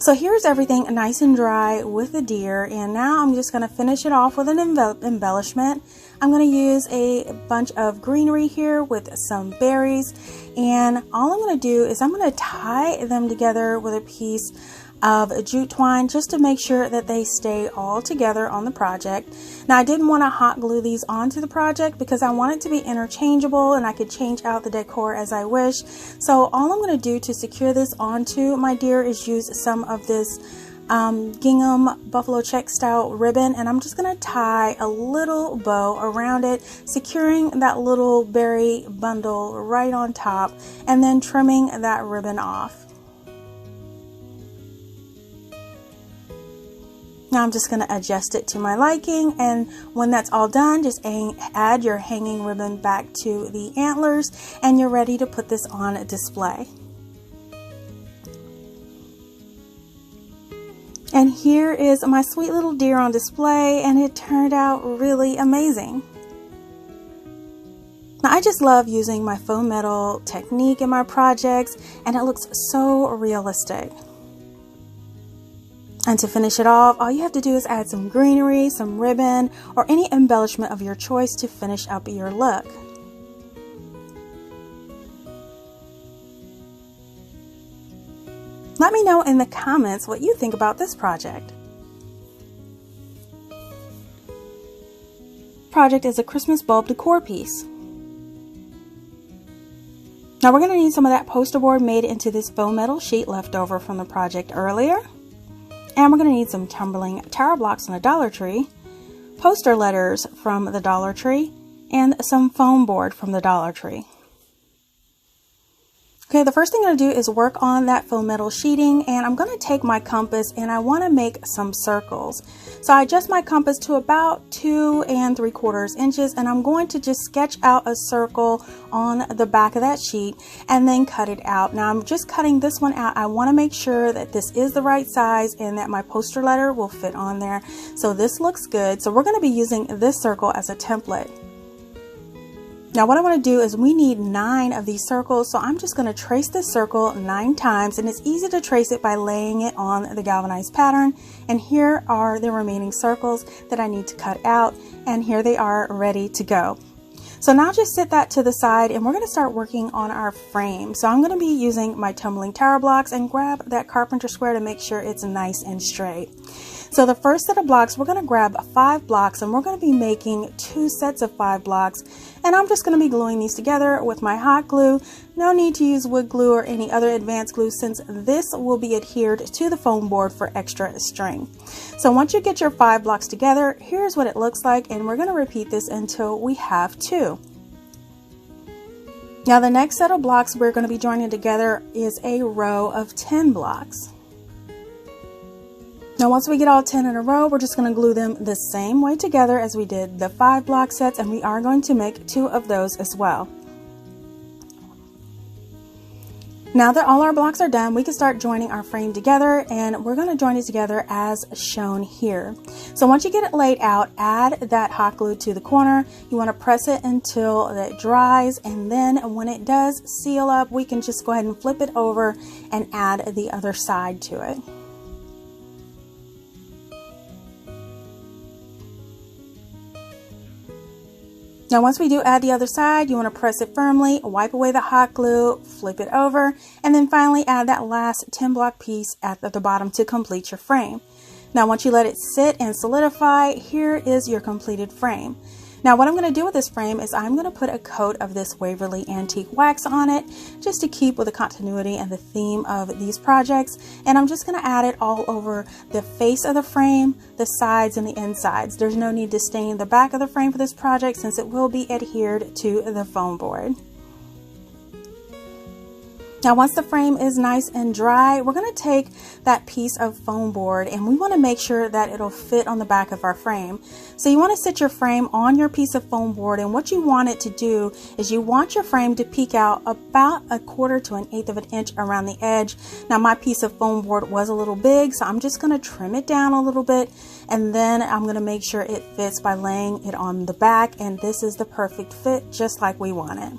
So here's everything nice and dry with the deer, and now I'm just going to finish it off with an embellishment. I'm going to use a bunch of greenery here with some berries, and all I'm going to do is I'm going to tie them together with a piece of jute twine just to make sure that they stay all together on the project. Now I didn't want to hot glue these onto the project because I want it to be interchangeable and I could change out the decor as I wish. So all I'm going to do to secure this onto my deer is use some of this gingham buffalo check style ribbon, and I'm just going to tie a little bow around it, securing that little berry bundle right on top and then trimming that ribbon off. Now I'm just going to adjust it to my liking, and when that's all done, just add your hanging ribbon back to the antlers and you're ready to put this on display. And here is my sweet little deer on display, and it turned out really amazing. Now I just love using my faux metal technique in my projects, and it looks so realistic. And to finish it off, all you have to do is add some greenery, some ribbon, or any embellishment of your choice to finish up your look. Let me know in the comments what you think about this project. Project is a Christmas bulb decor piece. Now we're going to need some of that poster board made into this faux metal sheet left over from the project earlier. And we're going to need some tumbling tower blocks from the Dollar Tree, poster letters from the Dollar Tree, and some foam board from the Dollar Tree. Okay, the first thing I'm going to do is work on that faux metal sheeting, and I'm going to take my compass and I want to make some circles. So I adjust my compass to about 2 3/4 inches, and I'm going to just sketch out a circle on the back of that sheet and then cut it out. Now I'm just cutting this one out. I want to make sure that this is the right size and that my poster letter will fit on there. So this looks good. So we're going to be using this circle as a template. Now what I want to do is we need 9 of these circles, so I'm just going to trace this circle 9 times, and it's easy to trace it by laying it on the galvanized pattern. And here are the remaining circles that I need to cut out, and here they are ready to go. So now just set that to the side, and we're going to start working on our frame. So I'm going to be using my tumbling tower blocks and grab that carpenter square to make sure it's nice and straight. So the first set of blocks, we're going to grab 5 blocks, and we're going to be making 2 sets of 5 blocks. And I'm just going to be gluing these together with my hot glue. No need to use wood glue or any other advanced glue, since this will be adhered to the foam board for extra strength. So once you get your 5 blocks together, here's what it looks like, and we're going to repeat this until we have 2. Now the next set of blocks we're going to be joining together is a row of 10 blocks. Now once we get all 10 in a row, we're just going to glue them the same way together as we did the 5 block sets, and we are going to make 2 of those as well. Now that all our blocks are done, we can start joining our frame together, and we're going to join it together as shown here. So once you get it laid out, add that hot glue to the corner. You want to press it until it dries, and then when it does seal up, we can just go ahead and flip it over and add the other side to it. Now once we do add the other side, you want to press it firmly, wipe away the hot glue, flip it over, and then finally add that last 10 block piece at the bottom to complete your frame. Now once you let it sit and solidify, here is your completed frame. Now what I'm going to do with this frame is I'm going to put a coat of this Waverly Antique Wax on it, just to keep with the continuity and the theme of these projects. And I'm just going to add it all over the face of the frame, the sides, and the insides. There's no need to stain the back of the frame for this project, since it will be adhered to the foam board. Now once the frame is nice and dry, we're going to take that piece of foam board, and we want to make sure that it'll fit on the back of our frame. So you want to sit your frame on your piece of foam board, and what you want it to do is you want your frame to peek out about 1/4 to 1/8 of an inch around the edge. Now my piece of foam board was a little big, so I'm just going to trim it down a little bit, and then I'm going to make sure it fits by laying it on the back, and this is the perfect fit, just like we want it.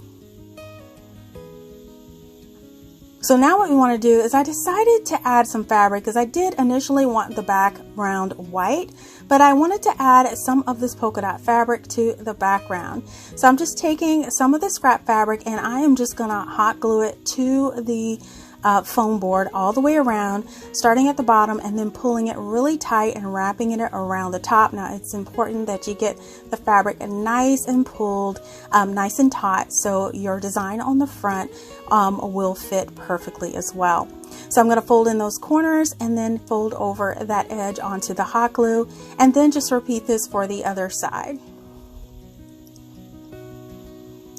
So now what we want to do is I decided to add some fabric, because I did initially want the background white, but I wanted to add some of this polka dot fabric to the background. So I'm just taking some of the scrap fabric, and I am just going to hot glue it to the foam board all the way around, starting at the bottom and then pulling it really tight and wrapping it around the top. Now it's important that you get the fabric nice and pulled, nice and taut, so your design on the front will fit perfectly as well. So I'm going to fold in those corners and then fold over that edge onto the hot glue, and then just repeat this for the other side.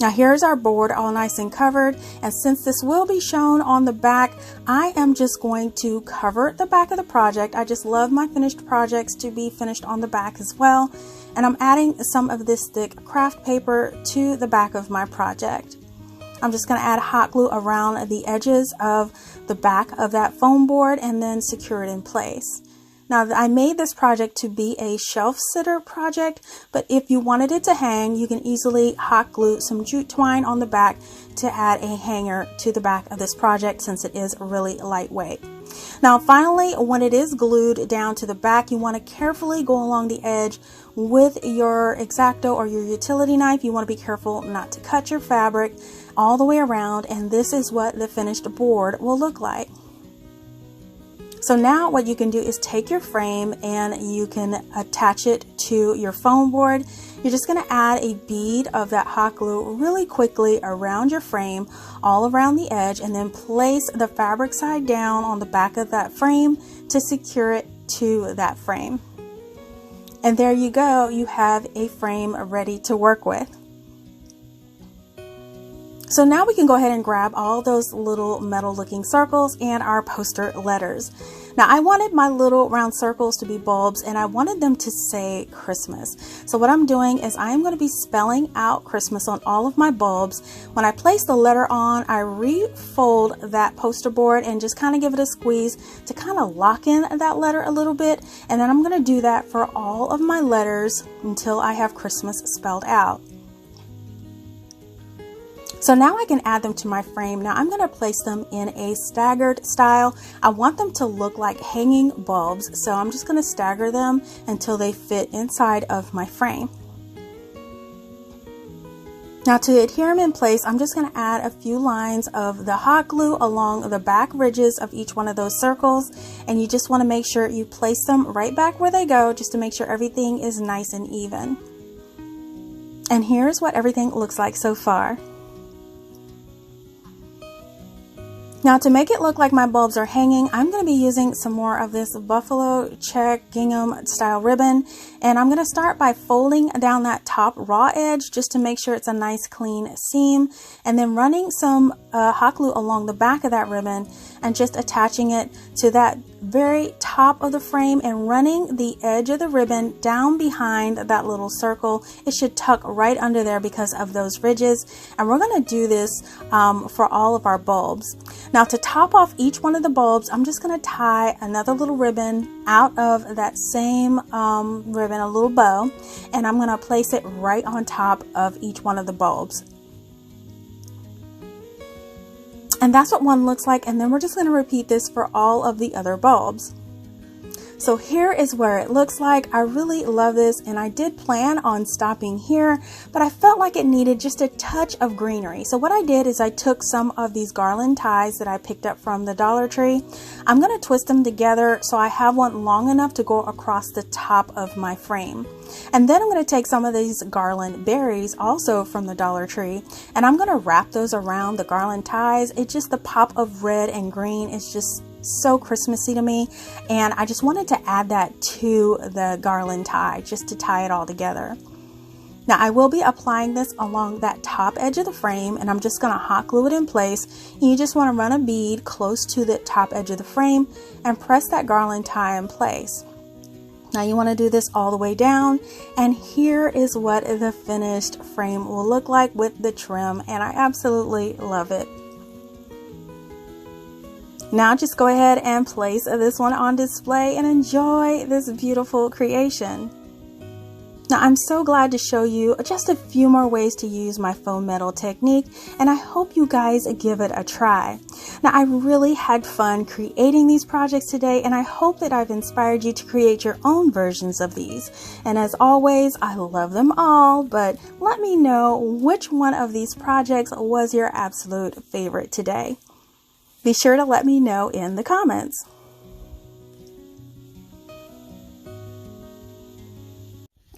Now here's our board all nice and covered, and since this will be shown on the back, I am just going to cover the back of the project. I just love my finished projects to be finished on the back as well, and I'm adding some of this thick craft paper to the back of my project. I'm just going to add hot glue around the edges of the back of that foam board and then secure it in place. Now I made this project to be a shelf sitter project, but if you wanted it to hang, you can easily hot glue some jute twine on the back to add a hanger to the back of this project, since it is really lightweight. Now finally, when it is glued down to the back, you want to carefully go along the edge with your X-Acto or your utility knife. You want to be careful not to cut your fabric all the way around, and this is what the finished board will look like. So now what you can do is take your frame and you can attach it to your foam board. You're just going to add a bead of that hot glue really quickly around your frame, all around the edge, and then place the fabric side down on the back of that frame to secure it to that frame. And there you go, you have a frame ready to work with. So now we can go ahead and grab all those little metal looking circles and our poster letters. Now I wanted my little round circles to be bulbs, and I wanted them to say Christmas. So what I'm doing is I am going to be spelling out Christmas on all of my bulbs. When I place the letter on, I refold that poster board and just kind of give it a squeeze to kind of lock in that letter a little bit. And then I'm going to do that for all of my letters until I have Christmas spelled out. So now I can add them to my frame. Now I'm going to place them in a staggered style. I want them to look like hanging bulbs, so I'm just going to stagger them until they fit inside of my frame. Now to adhere them in place, I'm just going to add a few lines of the hot glue along the back ridges of each one of those circles, and you just want to make sure you place them right back where they go, just to make sure everything is nice and even. And here's what everything looks like so far. Now to make it look like my bulbs are hanging, I'm going to be using some more of this buffalo check gingham style ribbon, and I'm going to start by folding down that top raw edge just to make sure it's a nice clean seam, and then running some hot glue along the back of that ribbon and just attaching it to that very top of the frame and running the edge of the ribbon down behind that little circle. It should tuck right under there because of those ridges, and we're going to do this for all of our bulbs. Now to top off each one of the bulbs, I'm just going to tie another little ribbon out of that same ribbon, a little bow, and I'm going to place it right on top of each one of the bulbs. And that's what one looks like, and then we're just going to repeat this for all of the other bulbs. So here is where it looks like. I really love this, and I did plan on stopping here, but I felt like it needed just a touch of greenery. So what I did is I took some of these garland ties that I picked up from the Dollar Tree. I'm going to twist them together so I have one long enough to go across the top of my frame. And then I'm going to take some of these garland berries, also from the Dollar Tree, and I'm going to wrap those around the garland ties. It's just the pop of red and green is just so Christmassy to me, and I just wanted to add that to the garland tie just to tie it all together. Now I will be applying this along that top edge of the frame, and I'm just going to hot glue it in place. And you just want to run a bead close to the top edge of the frame and press that garland tie in place. Now you want to do this all the way down, and here is what the finished frame will look like with the trim, and I absolutely love it. Now just go ahead and place this one on display and enjoy this beautiful creation. Now I'm so glad to show you just a few more ways to use my foam metal technique, and I hope you guys give it a try. Now I really had fun creating these projects today, and I hope that I've inspired you to create your own versions of these. And as always, I love them all, but let me know which one of these projects was your absolute favorite today. Be sure to let me know in the comments.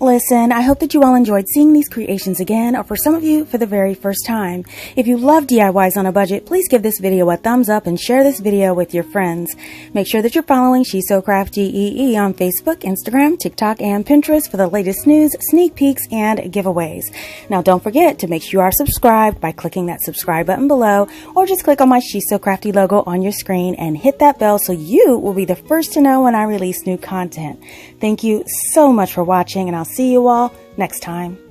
Listen, I hope that you all enjoyed seeing these creations again, or for some of you, for the very first time. If you love DIYs on a budget, please give this video a thumbs up and share this video with your friends. Make sure that you're following She So CraftDee on Facebook, Instagram, TikTok, and Pinterest for the latest news, sneak peeks, and giveaways. Now don't forget to make sure you are subscribed by clicking that subscribe button below, or just click on my She So CraftDee logo on your screen and hit that bell so you will be the first to know when I release new content. Thank you so much for watching, and I'll see you all next time.